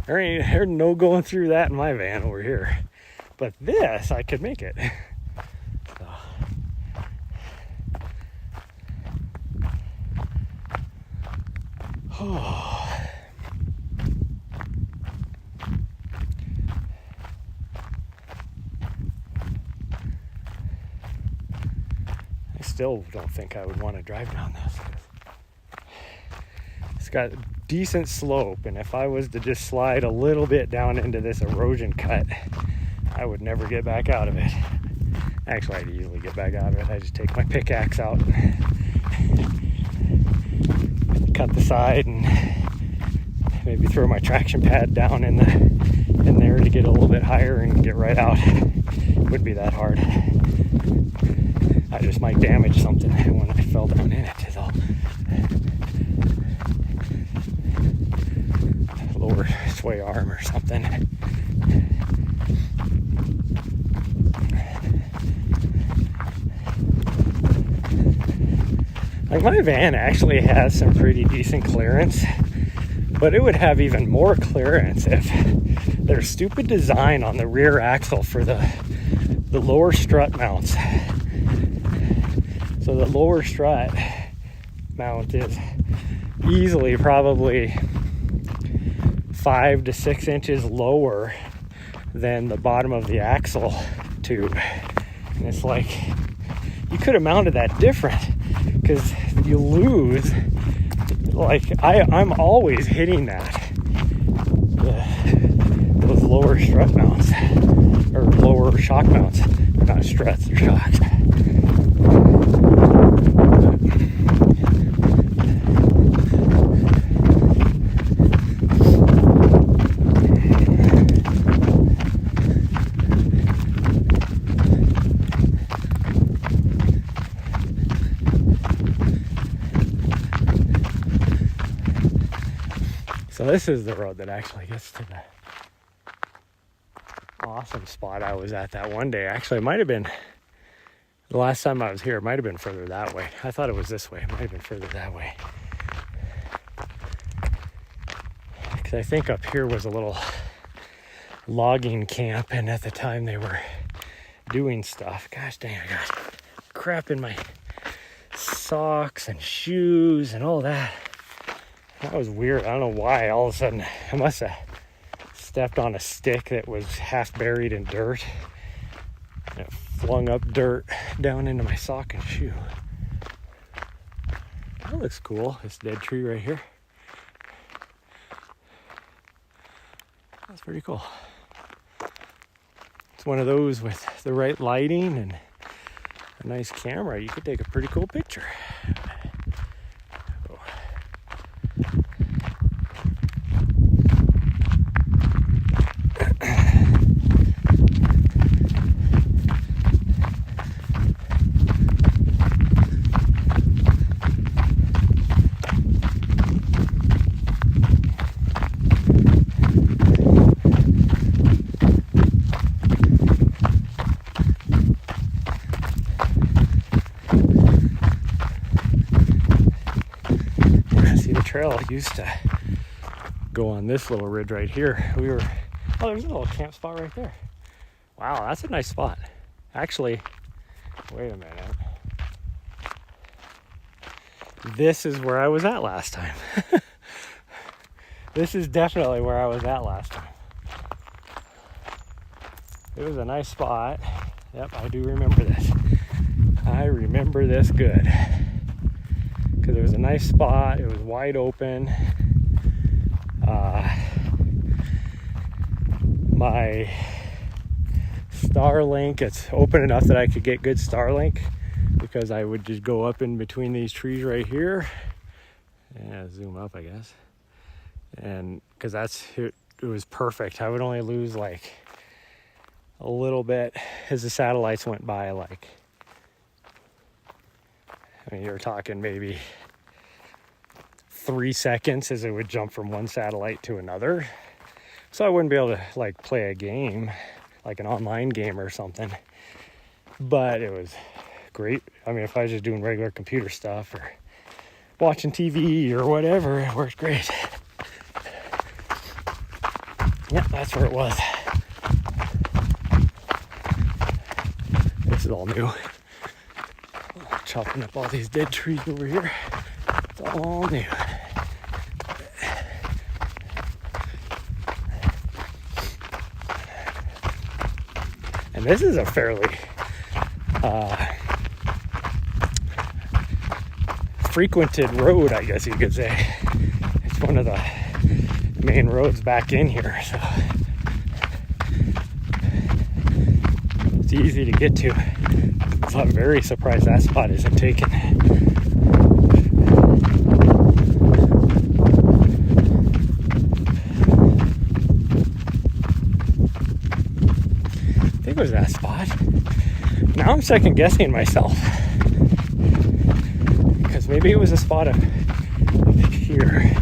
[SPEAKER 1] there ain't no going through that in my van over here. But this, I could make it. So. Oh. I still don't think I would want to drive down this. It's got a decent slope, and if I was to just slide a little bit down into this erosion cut, I would never get back out of it. Actually, I'd easily get back out of it. I just take my pickaxe out and cut the side and maybe throw my traction pad down in there to get a little bit higher and get right out. It wouldn't be that hard. I just might damage something when I fell down in it is all. Lower sway arm or something. Like my van actually has some pretty decent clearance, but it would have even more clearance if there's stupid design on the rear axle for the lower strut mounts. So the lower strut mount is easily probably 5 to 6 inches lower than the bottom of the axle tube. And it's like, you could have mounted that different, because you lose, like I'm always hitting those lower strut mounts, or lower shock mounts. They're not struts, they're shocks. So this is the road that actually gets to the awesome spot I was at that one day. Actually, it might have been the last time I was here. It might have been further that way. I thought it was this way. It might have been further that way. Because I think up here was a little logging camp, and at the time they were doing stuff. Gosh dang, I got crap in my socks and shoes and all that. That was weird. I don't know why. All of a sudden, I must have stepped on a stick that was half buried in dirt. And it flung up dirt down into my sock and shoe. That looks cool. This dead tree right here. That's pretty cool. It's one of those with the right lighting and a nice camera. You could take a pretty cool picture. Trail used to go on this little ridge right here. There's a little camp spot right there. Wow, that's a nice spot. Actually, wait a minute. This is where I was at last time. This is definitely where I was at last time. It was a nice spot. Yep, I do remember this. I remember this good. Because it was a nice spot. It was wide open. My Starlink, it's open enough that I could get good Starlink, because I would just go up in between these trees right here. Yeah, zoom up, I guess. And because it was perfect. I would only lose like a little bit as the satellites went by. Like, I mean, you're talking maybe 3 seconds as it would jump from one satellite to another. So I wouldn't be able to like play a game, like an online game or something. But it was great. I mean, if I was just doing regular computer stuff or watching TV or whatever, it worked great. Yeah, that's where it was. This is all new. Chopping up all these dead trees over here. It's all new. And this is a fairly frequented road, I guess you could say. It's one of the main roads back in here, so it's easy to get to. So I'm very surprised that spot isn't taken. I think it was that spot. Now I'm second guessing myself, because maybe it was a spot up here.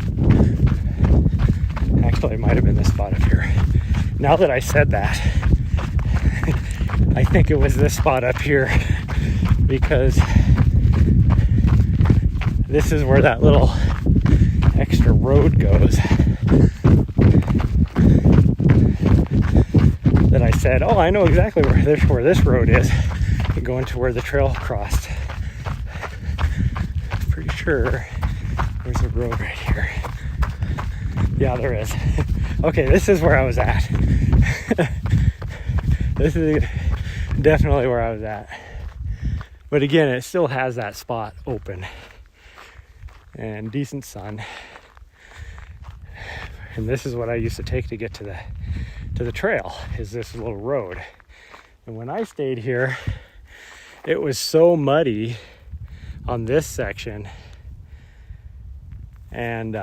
[SPEAKER 1] Actually, it might have been this spot up here. Now that I said that, I think it was this spot up here, because this is where that little extra road goes that I said, oh, I know exactly where this road is, going to where the trail crossed. I'm pretty sure there's a road right here. Yeah, there is. Okay, this is where I was at. This is definitely where I was at. But again, it still has that spot open and decent sun. And this is what I used to take to get to the trail, is this little road. And when I stayed here, it was so muddy on this section, and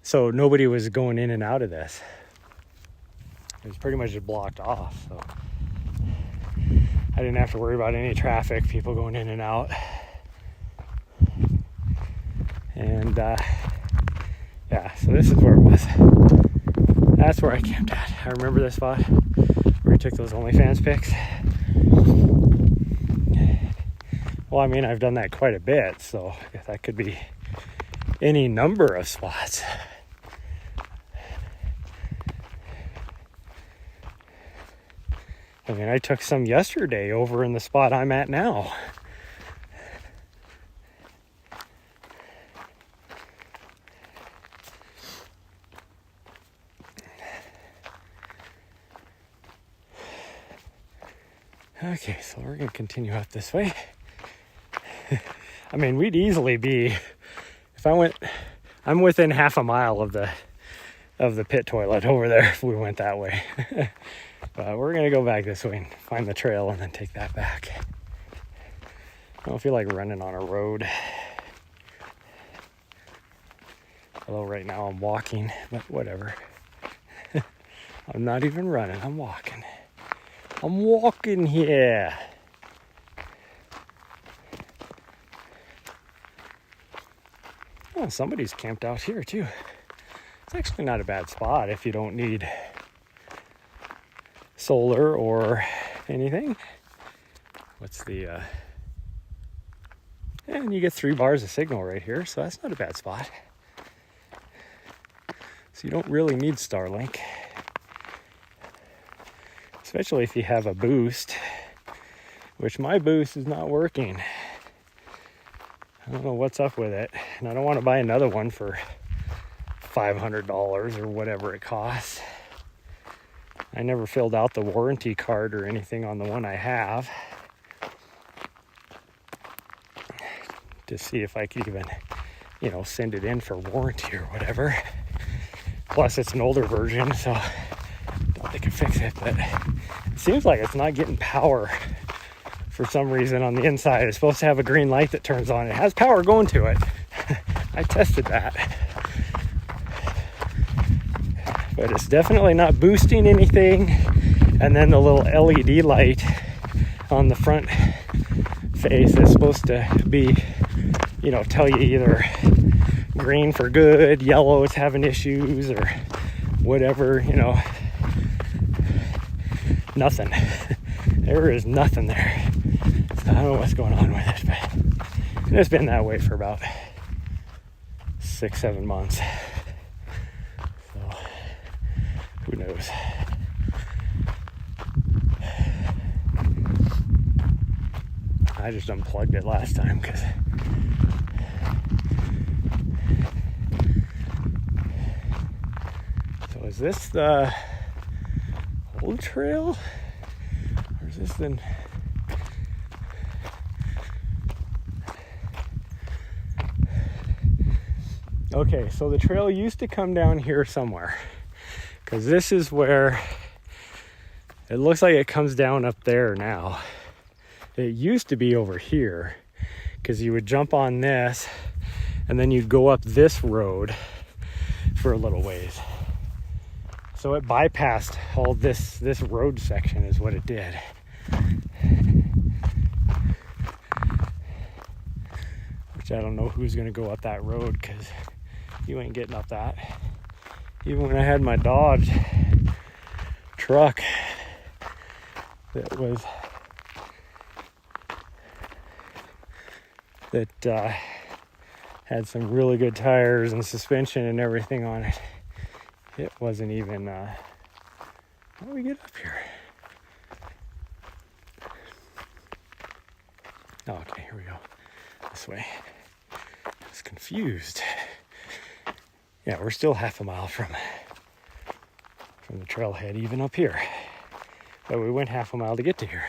[SPEAKER 1] so nobody was going in and out of this. It was pretty much just blocked off, so I didn't have to worry about any traffic, people going in and out. And yeah, so this is where it was. That's where I camped at. I remember this spot where we took those OnlyFans pics. Well, I mean, I've done that quite a bit, so that could be any number of spots. I mean, I took some yesterday over in the spot I'm at now. Okay, so we're going to continue up this way. I mean, we'd easily be, if I went, I'm within half a mile of the pit toilet over there if we went that way. But we're going to go back this way and find the trail and then take that back. I don't feel like running on a road. Although right now I'm walking, but whatever. I'm not even running, I'm walking. I'm walking here. Oh, somebody's camped out here too. It's actually not a bad spot if you don't need solar or anything. What's the and you get 3 bars of signal right here, so that's not a bad spot. So you don't really need Starlink, especially if you have a boost, which my boost is not working. I don't know what's up with it, and I don't want to buy another one for $500 or whatever it costs. I never filled out the warranty card or anything on the one I have to see if I could even, send it in for warranty or whatever. Plus, it's an older version, so I doubt they can fix it. But it seems like it's not getting power for some reason on the inside. It's supposed to have a green light that turns on. It has power going to it. I tested that. But it's definitely not boosting anything. And then the little LED light on the front interface is supposed to be, you know, tell you either green for good, yellow is having issues, or whatever, you know. Nothing. There is nothing there. So I don't know what's going on with it, but it's been that way for about 6-7 months. So who knows? I just unplugged it last time because so is this the old trail? Or is this the... Okay, so the trail used to come down here somewhere, because this is where it looks like it comes down up there now. It used to be over here, because you would jump on this and then you'd go up this road for a little ways. So it bypassed all this road section is what it did. Which I don't know who's gonna go up that road, because you ain't getting up that. Even when I had my Dodge truck that had some really good tires and suspension and everything on it, it wasn't even, how do we get up here? Oh, okay, here we go. This way. I was confused. Yeah, we're still half a mile from the trailhead, even up here. But we went half a mile to get to here.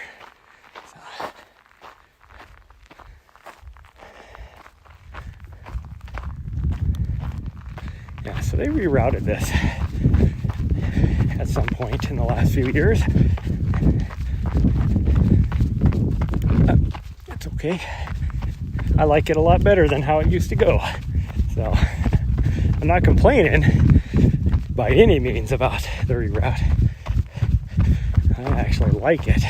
[SPEAKER 1] So. Yeah, so they rerouted this at some point in the last few years. It's okay. I like it a lot better than how it used to go. So I'm not complaining by any means about the reroute. I actually like it.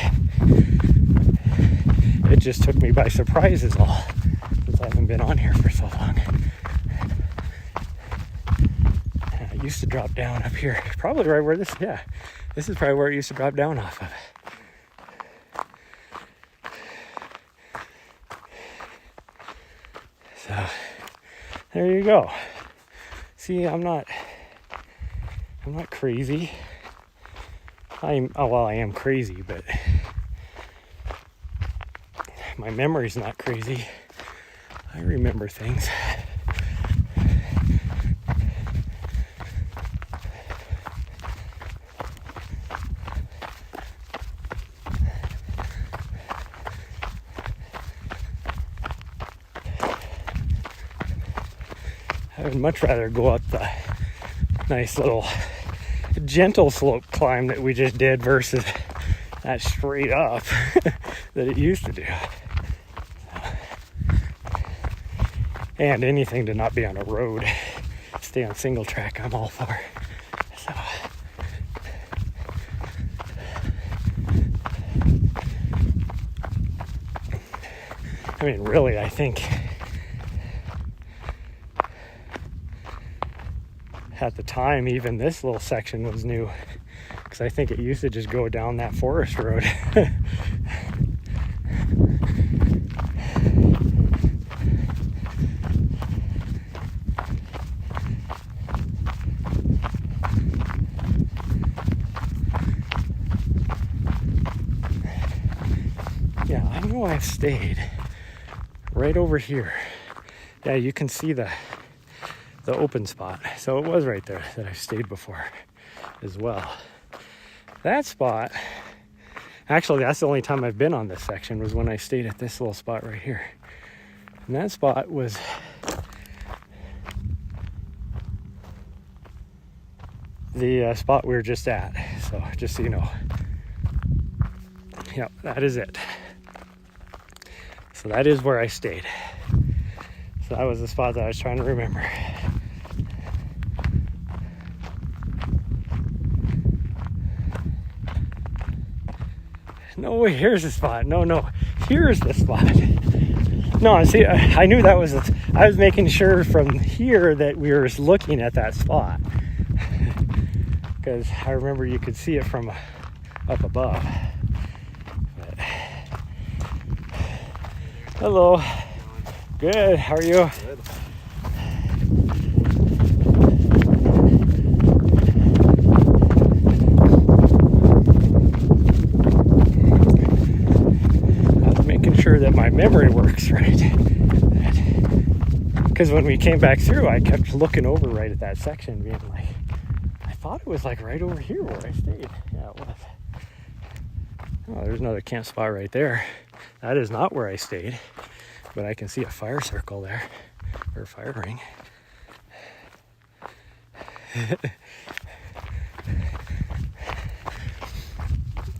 [SPEAKER 1] It just took me by surprise is all, since I haven't been on here for so long. And I used to drop down up here, probably right where this is probably where it used to drop down off of. So there you go. See, I'm not crazy. I am crazy, but my memory's not crazy. I remember things. I would much rather go up the nice little gentle slope climb that we just did versus that straight up that it used to do. And anything to not be on a road, stay on single track, I'm all for. So I mean, really, I think at the time, even this little section was new, because I think it used to just go down that forest road. Yeah, I know I've stayed right over here. Yeah, you can see the open spot. So it was right there that I've stayed before as well. That spot, actually that's the only time I've been on this section, was when I stayed at this little spot right here. And that spot was the spot we were just at. So just so you know. Yep, that is it. So that is where I stayed. So that was the spot that I was trying to remember. No way, here's the spot. No, here's the spot. No, see, I knew that was, I was making sure from here that we were looking at that spot. Because I remember you could see it from up above. But, hello. Good, how are you?
[SPEAKER 2] Good.
[SPEAKER 1] Sure that my memory works right, because when we came back through I kept looking over right at that section being like, I thought it was like right over here where I stayed. Yeah, it was. Oh, there's another camp spot right there. That is not where I stayed, but I can see a fire circle there, or a fire ring.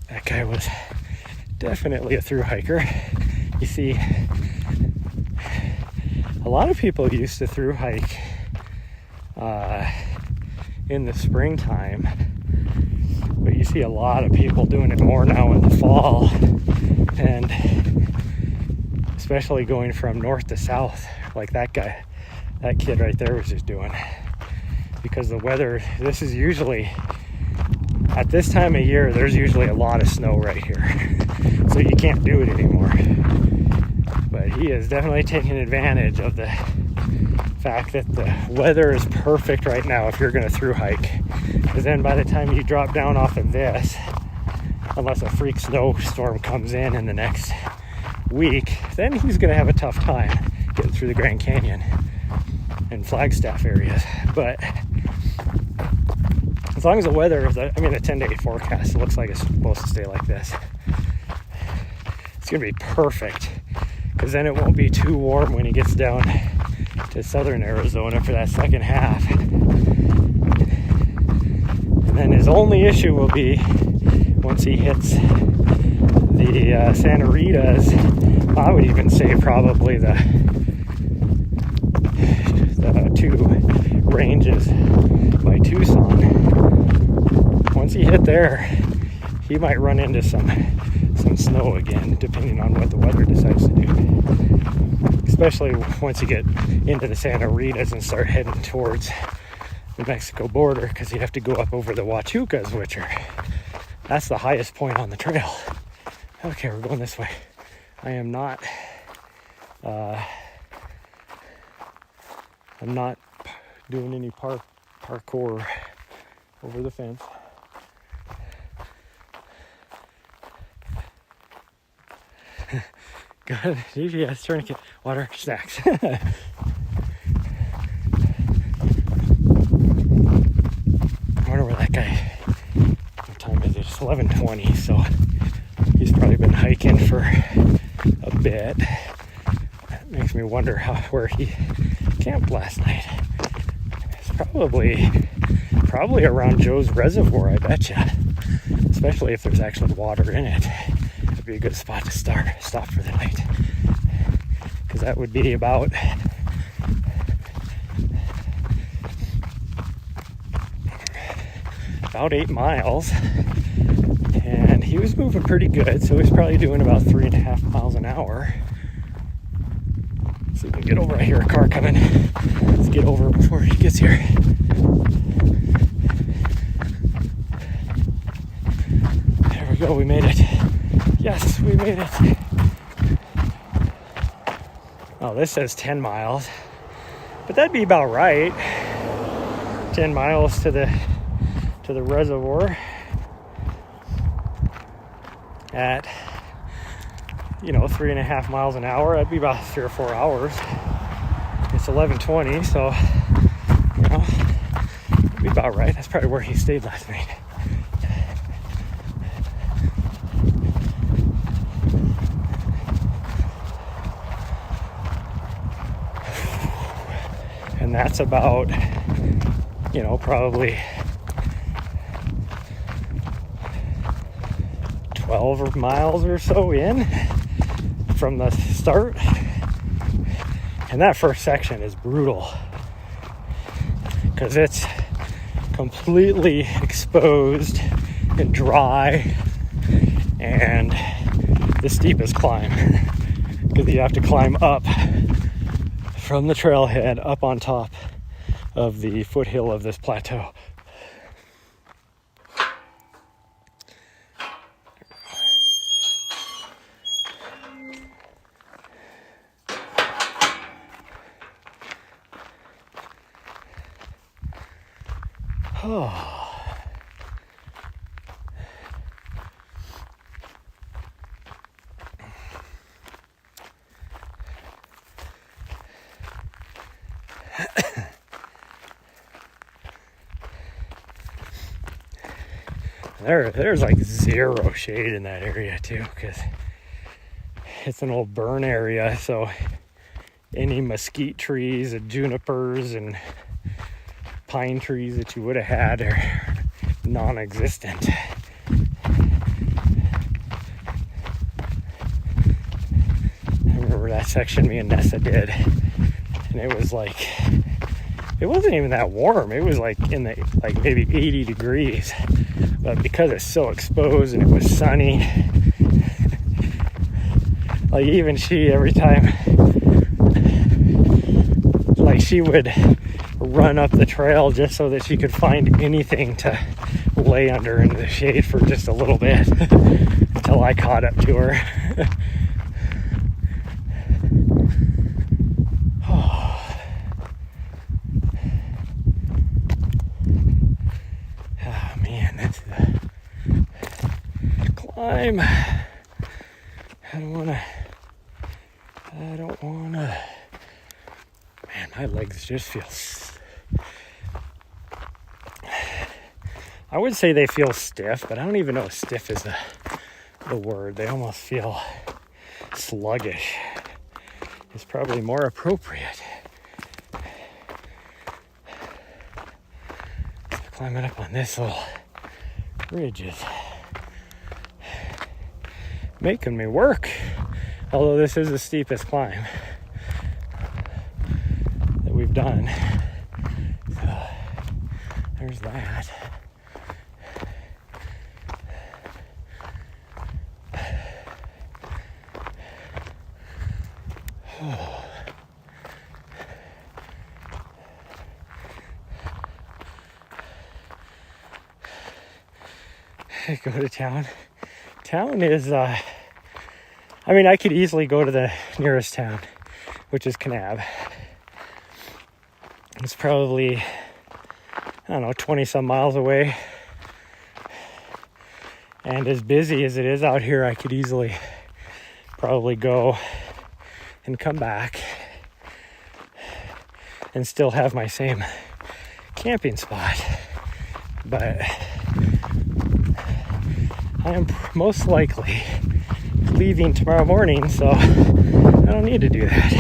[SPEAKER 1] That guy was definitely a thru hiker. You see, a lot of people used to thru hike in the springtime, but you see a lot of people doing it more now in the fall, and especially going from north to south, like that kid right there was just doing, because the weather, this is usually, at this time of year, there's usually a lot of snow right here, so you can't do it anymore. But he is definitely taking advantage of the fact that the weather is perfect right now if you're going to thru hike. Because then by the time you drop down off of this, unless a freak snowstorm comes in the next week, then he's going to have a tough time getting through the Grand Canyon and Flagstaff areas. But as long as the weather is, a 10-day forecast, it looks like it's supposed to stay like this. It's going to be perfect, because then it won't be too warm when he gets down to southern Arizona for that second half. And then his only issue will be once he hits the Santa Rita's, I would even say probably the two ranges by Tucson. Once he hit there, he might run into some snow again, depending on what the weather decides to do. Especially once you get into the Santa Ritas and start heading towards the Mexico border, because you have to go up over the Huachucas, that's the highest point on the trail. Okay, we're going this way. I am not I'm not doing any parkour over the fence. Got it. GPS, tourniquet, water, snacks. I wonder where that guy, what time is it? It's 11:20, so he's probably been hiking for a bit. That makes me wonder where he camped last night. It's probably around Joe's Reservoir, I betcha. Especially if there's actually water in it. That'd be a good spot to stop for the night. Because that would be about about 8 miles, and he was moving pretty good, so he's probably doing about 3.5 miles an hour. So we can get over. I hear a car coming. Let's get over before he gets here. There we go, we made it. Yes, we made it. Oh, this says 10 miles, but that'd be about right. 10 miles to the reservoir at 3.5 miles an hour. That'd be about 3 or 4 hours. It's 11:20, so it'd be about right. That's probably where he stayed last night. And that's about probably 12 miles or so in from the start. And that first section is brutal because it's completely exposed and dry, and the steepest climb, because you have to climb up from the trailhead up on top of the foothill of this plateau. Oh. There's like zero shade in that area too, because it's an old burn area, so any mesquite trees and junipers and pine trees that you would have had are non-existent. I remember that section me and Nessa did, and it was like, it wasn't even that warm. It was like in the like maybe 80 degrees, but because it's so exposed and it was sunny, like even she, every time, like she would run up the trail just so that she could find anything to lay under in the shade for just a little bit until I caught up to her. Oh man, that's the climb. I don't wanna. Man, my legs just feel, I would say they feel stiff, but I don't even know if stiff is the word. They almost feel sluggish. It's probably more appropriate. Climbing up on this little ridge is making me work, although this is the steepest climb that we've done. So there's that. Go to town. Town is, I mean, I could easily go to the nearest town, which is Kaibab. It's probably, I don't know, 20 some miles away. And as busy as it is out here, I could easily probably go and come back and still have my same camping spot. But I am most likely leaving tomorrow morning, so I don't need to do that.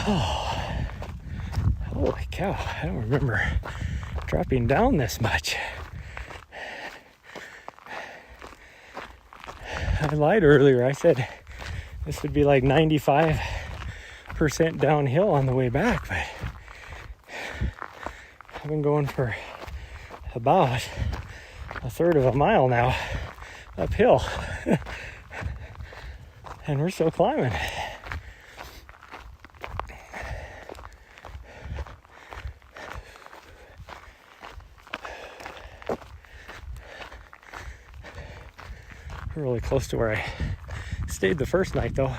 [SPEAKER 1] Oh, holy cow, I don't remember dropping down this much. I lied earlier. I said this would be like 95% downhill on the way back, but I've been going for about a third of a mile now uphill, and we're still climbing. We're really close to where I stayed the first night, though.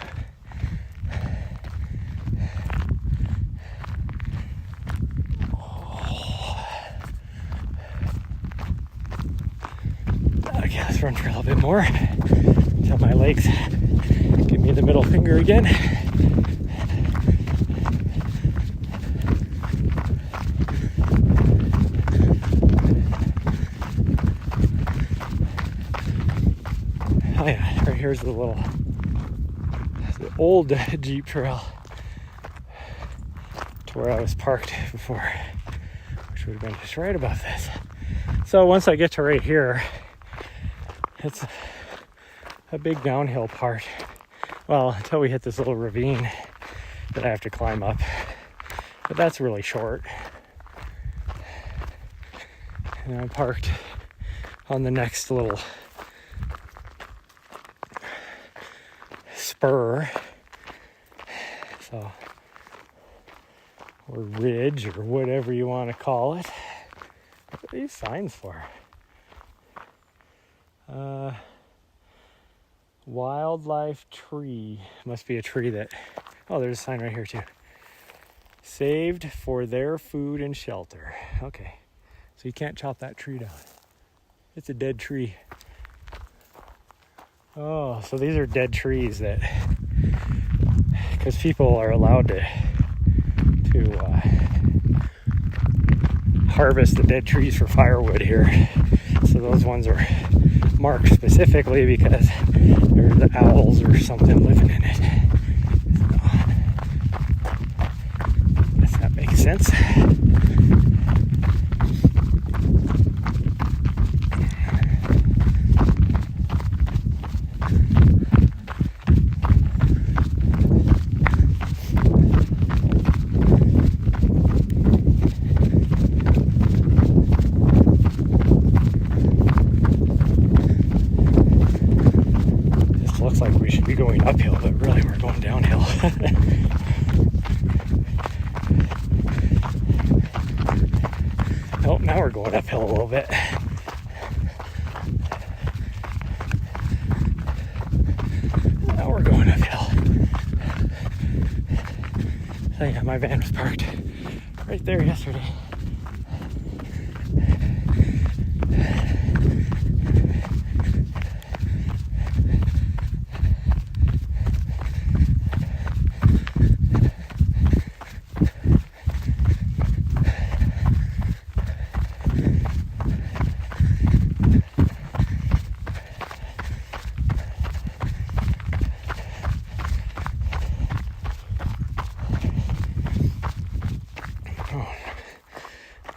[SPEAKER 1] Okay, let's run for a little bit more until my legs give me the middle finger again. Oh yeah, right here's the old Jeep trail to where I was parked before, which would have been just right above this. So once I get to right here, it's a big downhill part. Well, until we hit this little ravine that I have to climb up. But that's really short. And I'm parked on the next little spur. So, or ridge, or whatever you want to call it. What are these signs for? Wildlife tree. Must be a tree that... Oh, there's a sign right here too. Saved for their food and shelter. Okay. So you can't chop that tree down. It's a dead tree. Oh, so these are dead trees that... Because people are allowed to harvest the dead trees for firewood here. So those ones are marked specifically because there's the owls or something living in it. So, I guess that makes sense. Going uphill, but really we're going downhill. Oh, now we're going uphill a little bit. Now we're going uphill. So yeah, my van was parked right there yesterday.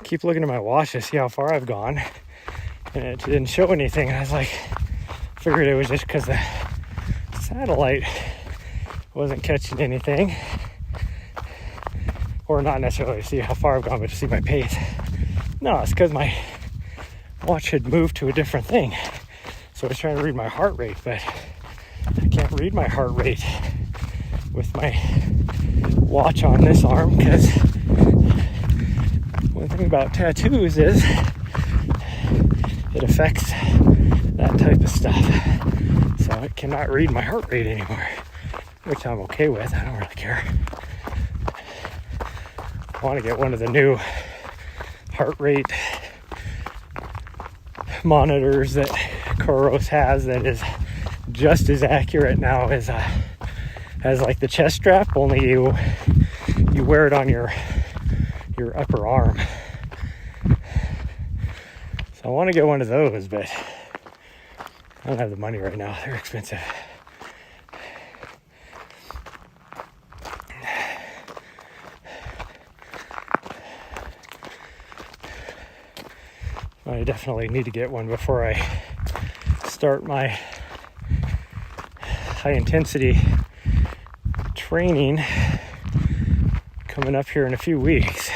[SPEAKER 1] Keep looking at my watch to see how far I've gone, and it didn't show anything. I was like, figured it was just because the satellite wasn't catching anything, or not necessarily to see how far I've gone, but to see my pace. No, it's because my watch had moved to a different thing, so I was trying to read my heart rate, but I can't read my heart rate with my watch on this arm, because one thing about tattoos is it affects that type of stuff. So I cannot read my heart rate anymore, which I'm okay with. I don't really care. I want to get one of the new heart rate monitors that Koros has that is just as accurate now as like the chest strap, only you wear it on your upper arm. So I want to get one of those, but I don't have the money right now. They're expensive. I definitely need to get one before I start my high intensity training coming up here in a few weeks.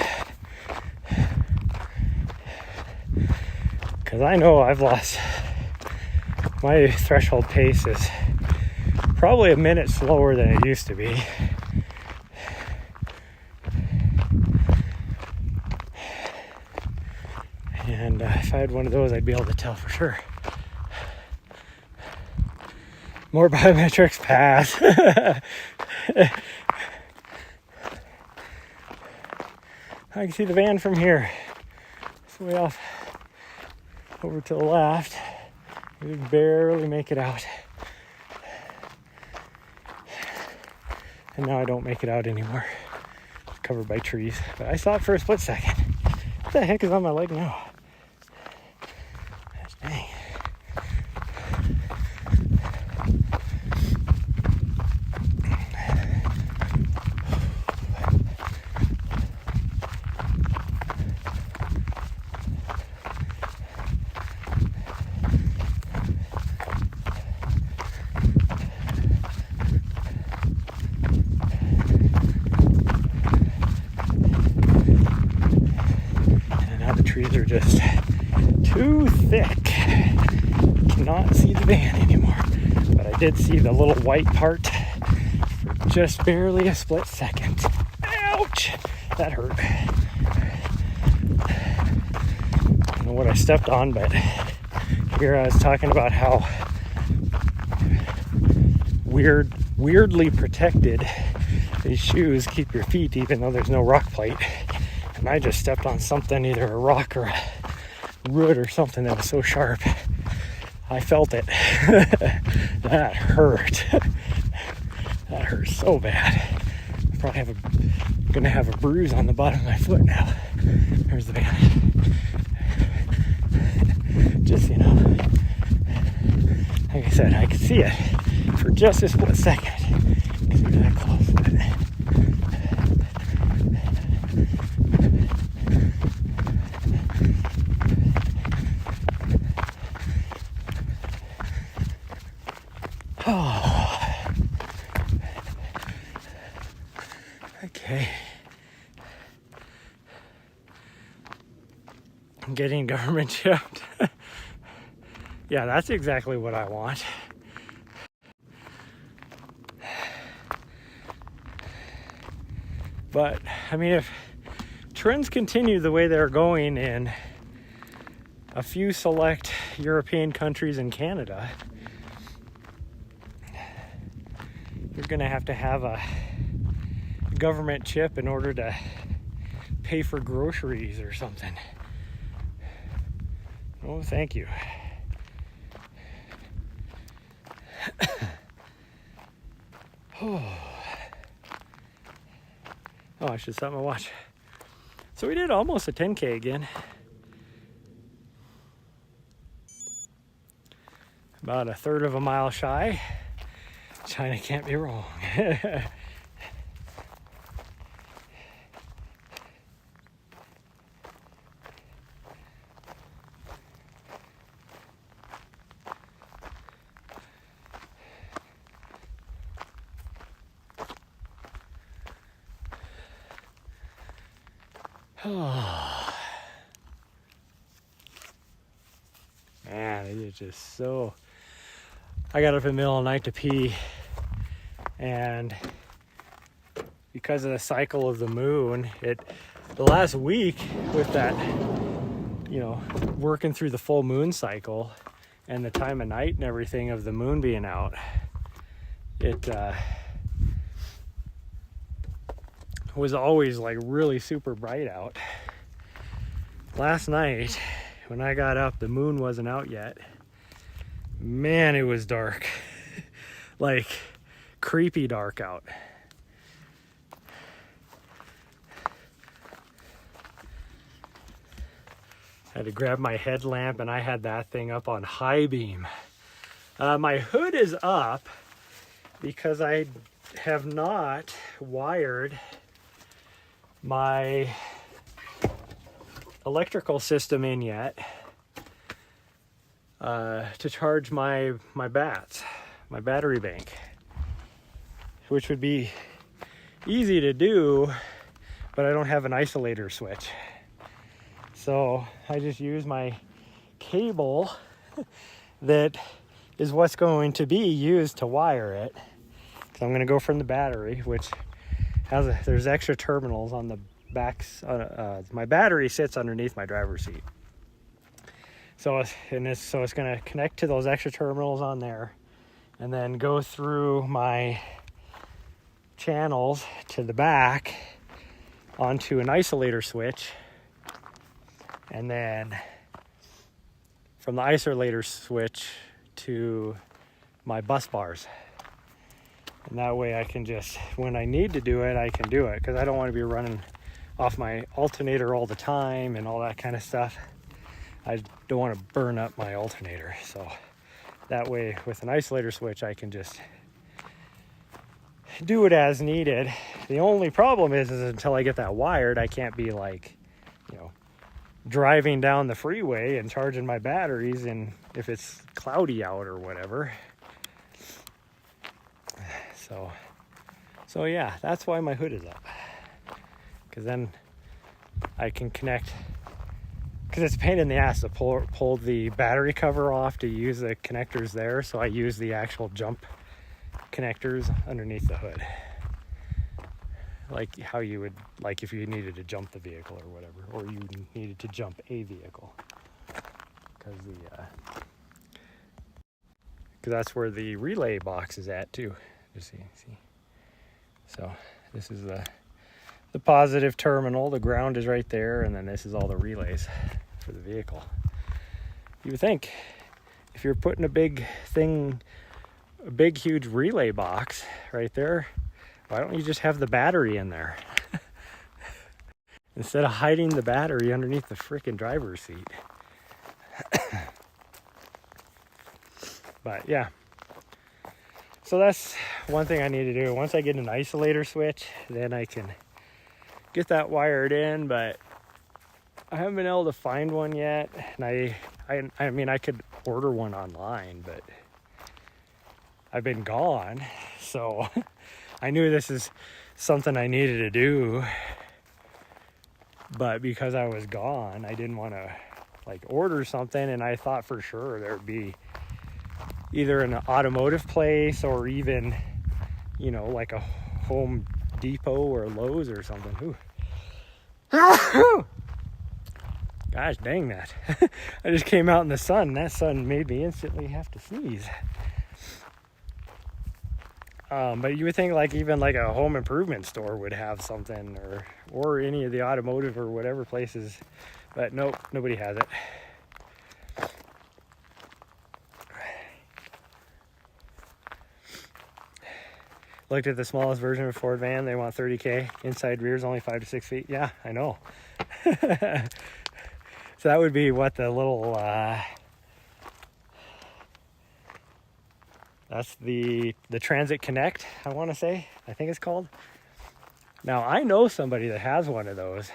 [SPEAKER 1] Because I know I've lost, my threshold pace is probably a minute slower than it used to be. And if I had one of those, I'd be able to tell for sure. More biometrics pass. I can see the van from here. It's way off over to the left. We can barely make it out. And now I don't make it out anymore. It's covered by trees. But I saw it for a split second. What the heck is on my leg now? Gosh dang. just too thick. Cannot see the van anymore. But I did see the little white part for just barely a split second. Ouch! That hurt. I don't know what I stepped on, but here I was talking about how weirdly protected these shoes keep your feet even though there's no rock plate. And I just stepped on something, either a rock or a root or something that was so sharp. I felt it. That hurt. That hurt so bad. Probably gonna have a bruise on the bottom of my foot now. There's the van. Just, you know, like I said, I could see it for just a split second. Because we were that close. Oh. Okay. I'm getting government chipped. Yeah, that's exactly what I want. But, I mean, if trends continue the way they're going in a few select European countries and Canada, you're going to have a government chip in order to pay for groceries or something. Oh, thank you. Oh, I should set my watch. So we did almost a 10K again. About a third of a mile shy. China can't be wrong. Oh. Man, it is just so... I got up in the middle of the night to pee, and because of the cycle of the moon, the last week with that, you know, working through the full moon cycle and the time of night and everything of the moon being out, it was always like really super bright out. Last night when I got up, the moon wasn't out yet. Man, it was dark. Like creepy dark out. I had to grab my headlamp, and I had that thing up on high beam. My hood is up because I have not wired my electrical system in yet to charge my battery bank, which would be easy to do, but I don't have an isolator switch. So I just use my cable that is what's going to be used to wire it. So I'm going to go from the battery, which there's extra terminals on the backs. My battery sits underneath my driver's seat. So it's going to connect to those extra terminals on there, and then go through my channels to the back onto an isolator switch, and then from the isolator switch to my bus bars. And that way I can just, when I need to do it, I can do it, because I don't want to be running off my alternator all the time and all that kind of stuff. I don't want to burn up my alternator. So that way with an isolator switch, I can just do it as needed. The only problem is until I get that wired, I can't be like, you know, driving down the freeway and charging my batteries, and if it's cloudy out or whatever. So yeah, that's why my hood is up, because then I can connect because it's a pain in the ass to pull the battery cover off to use the connectors there. So I use the actual jump connectors underneath the hood, like how you would, like if you needed to jump the vehicle or whatever, or you needed to jump a vehicle, because that's where the relay box is at too. You see. So this is the positive terminal. The ground is right there, and then this is all the relays for the vehicle. You would think if you're putting a big huge relay box right there, why don't you just have the battery in there instead of hiding the battery underneath the freaking driver's seat? But yeah, so that's one thing I need to do. Once I get an isolator switch, then I can get that wired in, but I haven't been able to find one yet. And I mean, I could order one online, but I've been gone. So I knew this is something I needed to do, but because I was gone, I didn't want to like order something. And I thought for sure there'd be either an automotive place or even, you know, like a Home Depot or Lowe's or something. Gosh dang that. I just came out in the sun. That sun made me instantly have to sneeze. But you would think like even like a home improvement store would have something, or any of the automotive or whatever places, but nope, nobody has it. Looked at the smallest version of a Ford van. They want 30K. Inside rear is only 5 to 6 feet. Yeah, I know. So that would be what the little, that's the Transit Connect, I want to say. I think it's called. Now, I know somebody that has one of those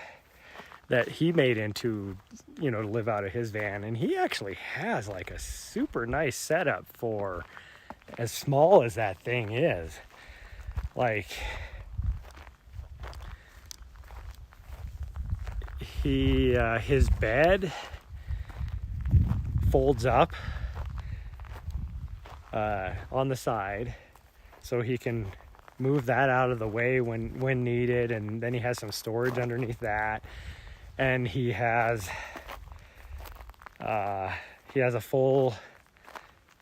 [SPEAKER 1] that he made into, you know, to live out of his van. And he actually has like a super nice setup for as small as that thing is. Like, his bed folds up on the side, so he can move that out of the way when needed, and then he has some storage underneath that, and he has a full,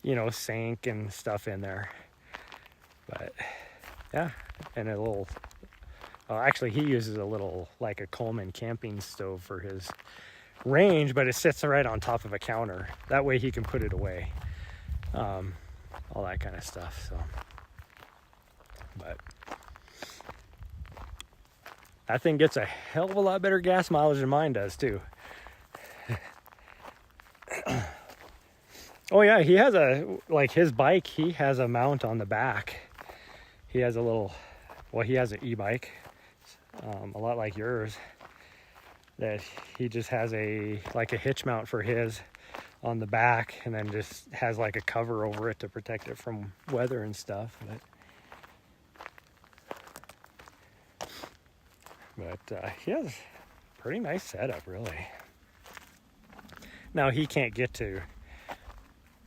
[SPEAKER 1] you know, sink and stuff in there. But yeah, and a little, actually he uses a little, like a Coleman camping stove for his range, but it sits right on top of a counter. That way he can put it away. All that kind of stuff, so. But that thing gets a hell of a lot better gas mileage than mine does too. Oh yeah, he has his bike, he has a mount on the back. He has he has an e-bike, a lot like yours, that he just has a hitch mount for his on the back, and then just has like a cover over it to protect it from weather and stuff. But he has a pretty nice setup, really. Now, he can't get to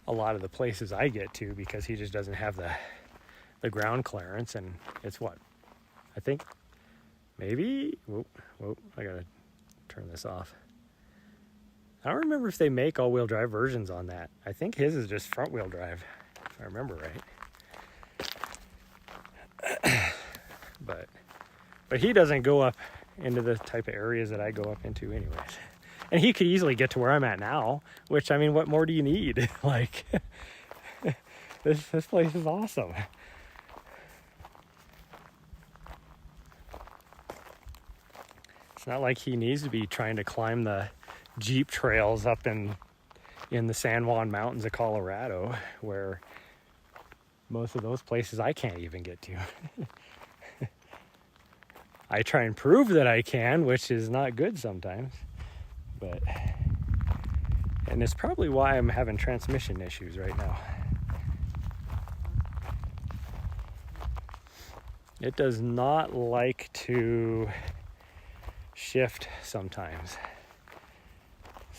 [SPEAKER 1] a lot of the places I get to because he just doesn't have the ground clearance, and it's what? I think maybe, whoa, I gotta turn this off. I don't remember if they make all-wheel drive versions on that. I think his is just front-wheel drive, if I remember right. But he doesn't go up into the type of areas that I go up into anyways. And he could easily get to where I'm at now, which, I mean, what more do you need? Like, this place is awesome. It's not like he needs to be trying to climb the Jeep trails up in the San Juan Mountains of Colorado, where most of those places I can't even get to. I try and prove that I can, which is not good sometimes. And it's probably why I'm having transmission issues right now. It does not like to shift sometimes.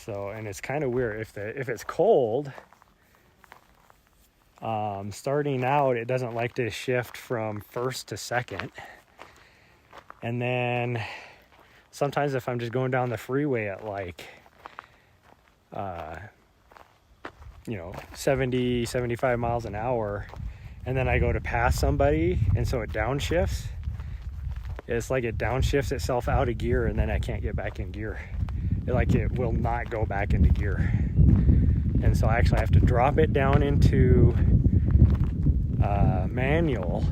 [SPEAKER 1] So, and it's kind of weird if it's cold, starting out, it doesn't like to shift from first to second. And then sometimes if I'm just going down the freeway at like, 70, 75 miles an hour, and then I go to pass somebody, and so it downshifts. It's like it downshifts itself out of gear, and then I can't get back in gear. It will not go back into gear. And so I actually have to drop it down into manual,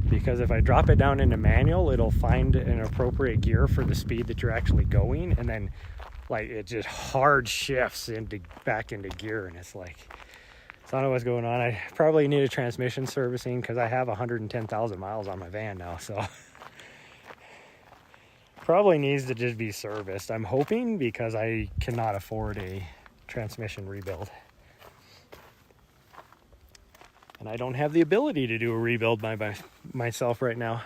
[SPEAKER 1] because if I drop it down into manual, it'll find an appropriate gear for the speed that you're actually going, and then like it just hard shifts back into gear, and it's like, so I don't know what's going on. I probably need a transmission servicing because I have 110,000 miles on my van now, so probably needs to just be serviced. I'm hoping, because I cannot afford a transmission rebuild. And I don't have the ability to do a rebuild by myself right now.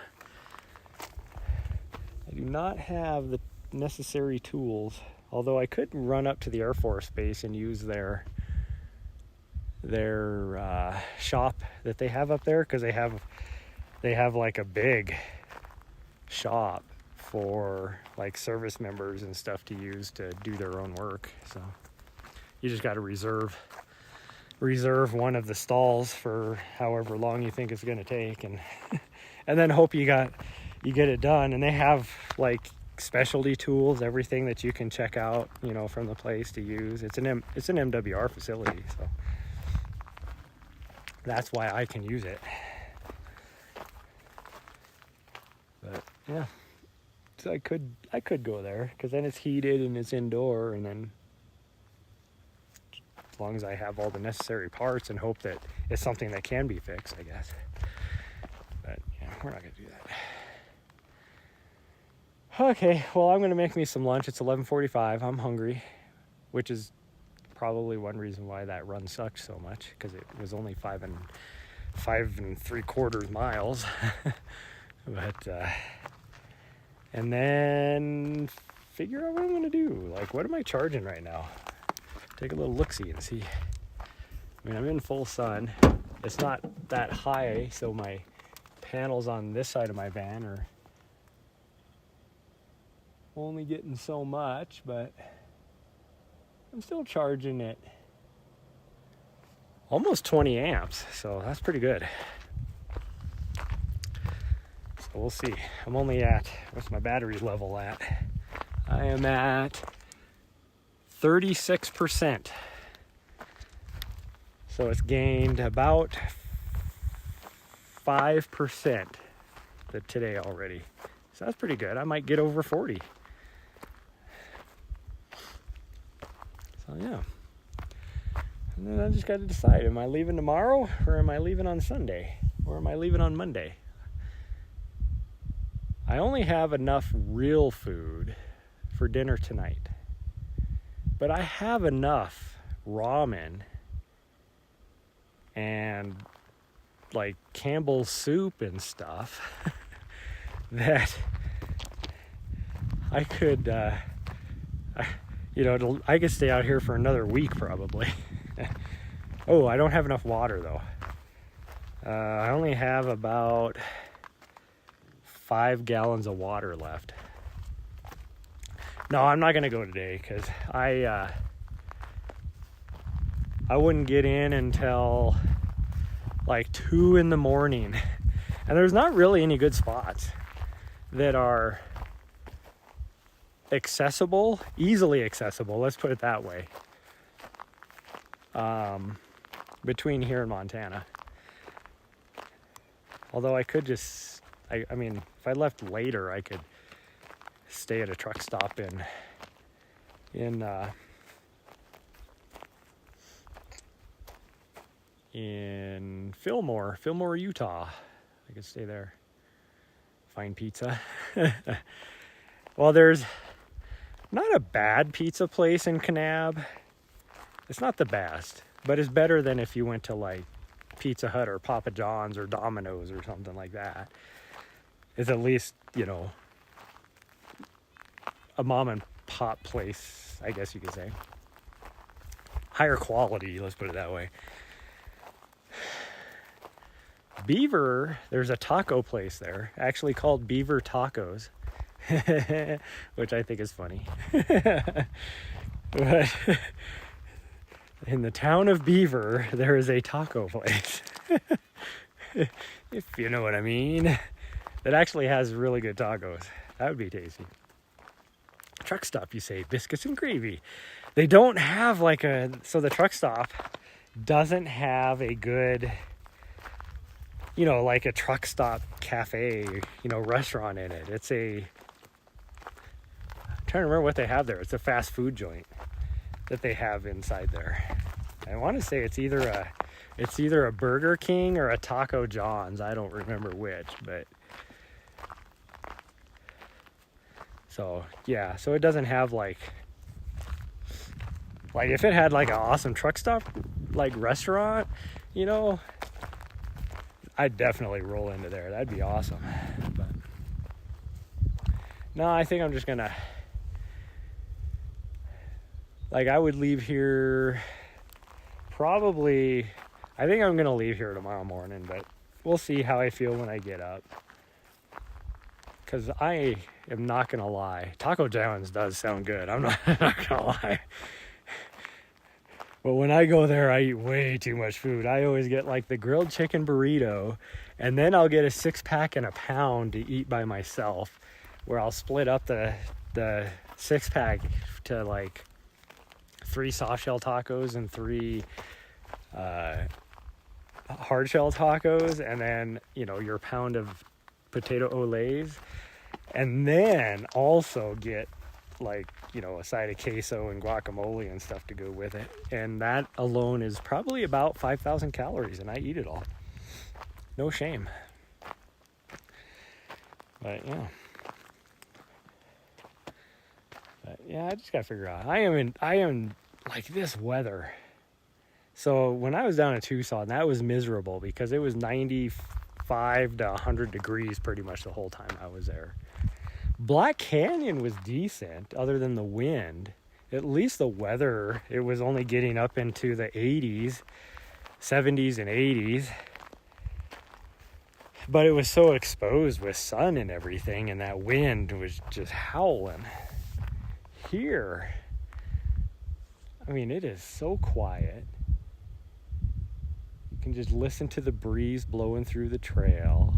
[SPEAKER 1] I do not have the necessary tools, although I could run up to the Air Force Base and use their shop that they have up there, because they have like a big shop for like service members and stuff to use to do their own work. So you just got to reserve one of the stalls for however long you think it's going to take, and and then hope you get it done. And they have like specialty tools, everything that you can check out, from the place to use. It's an MWR facility, so that's why I can use it. But yeah, so I could go there, because then it's heated and it's indoor, and then as long as I have all the necessary parts and hope that it's something that can be fixed, I guess. But yeah, we're not gonna do that. Okay, well, I'm gonna make me some lunch. It's 11:45. I'm hungry, which is probably one reason why that run sucked so much, because it was only 5 3/4 miles. But and then figure out what I'm gonna do. Like, what am I charging right now? Take a little look-see and see. I mean, I'm in full sun. It's not that high, so my panels on this side of my van are only getting so much, but I'm still charging it almost 20 amps, so that's pretty good. So we'll see. I'm only at, what's my battery level at? I am at 36%. So it's gained about 5% today already. So that's pretty good. I might get over 40. So yeah. And then I just got to decide, am I leaving tomorrow, or am I leaving on Sunday, or am I leaving on Monday? I only have enough real food for dinner tonight, but I have enough ramen and like Campbell's soup and stuff that I could, I could stay out here for another week probably. Oh, I don't have enough water though. I only have about 5 gallons of water left. No, I'm not gonna go today, because I wouldn't get in until like 2 in the morning, and there's not really any good spots that are accessible, easily accessible, let's put it that way, between here and Montana. Although I could just, I mean, if I left later, I could stay at a truck stop in Fillmore, Utah. I could stay there, find pizza. Well, there's not a bad pizza place in Kanab. It's not the best, but it's better than if you went to like Pizza Hut or Papa John's or Domino's or something like that. It's at least, a mom and pot place, I guess you could say. Higher quality, let's put it that way. Beaver, there's a taco place there, actually called Beaver Tacos, which I think is funny. But in the town of Beaver, there is a taco place, if you know what I mean, that actually has really good tacos. That would be tasty. Truck stop, you say, biscuits and gravy. They don't have so the truck stop doesn't have a good, like a truck stop cafe, restaurant in it. I'm trying to remember what they have there. It's a fast food joint that they have inside there. I want to say it's either a Burger King or a Taco John's. I don't remember which, but so it doesn't have like if it had like an awesome truck stop restaurant, I'd definitely roll into there. That'd be awesome. But no, I think I'm just gonna I would leave here probably. I think I'm gonna leave here tomorrow morning, but we'll see how I feel when I get up. Because I am not gonna lie, Taco John's does sound good. I'm not gonna lie. But when I go there, I eat way too much food. I always get the grilled chicken burrito, and then I'll get a 6-pack and a pound to eat by myself, where I'll split up the 6-pack to 3 soft shell tacos and 3 hard shell tacos, and then your pound of potato olays, and then also get a side of queso and guacamole and stuff to go with it. And that alone is probably about 5,000 calories, and I eat it all. No shame. But I just gotta figure out. I am this weather. So when I was down in Tucson, that was miserable because it was 95 to 100 degrees pretty much the whole time I was there. Black Canyon was decent other than the wind. At least the weather, it was only getting up into the 80s, 70s and 80s. But it was so exposed with sun and everything, and that wind was just howling. Here, it is so quiet. You can just listen to the breeze blowing through the trail,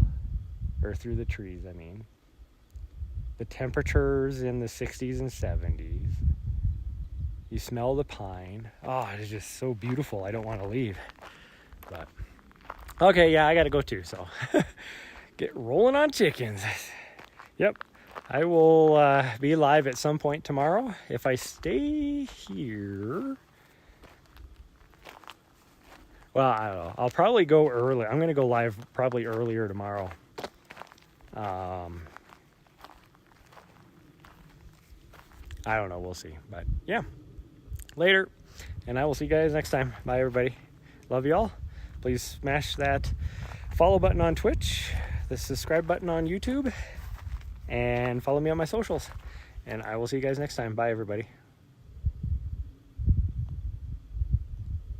[SPEAKER 1] or through the trees, The temperatures in the 60s and 70s. You smell the pine. Oh, it's just so beautiful. I don't want to leave. But okay, I got to go too. So get rolling on chickens. Yep. I will be live at some point tomorrow. If I stay here. Well, I don't know. I'll probably go early. I'm going to go live probably earlier tomorrow. I don't know. We'll see. But later. And I will see you guys next time. Bye, everybody. Love you all. Please smash that follow button on Twitch, the subscribe button on YouTube, and follow me on my socials. And I will see you guys next time. Bye, everybody.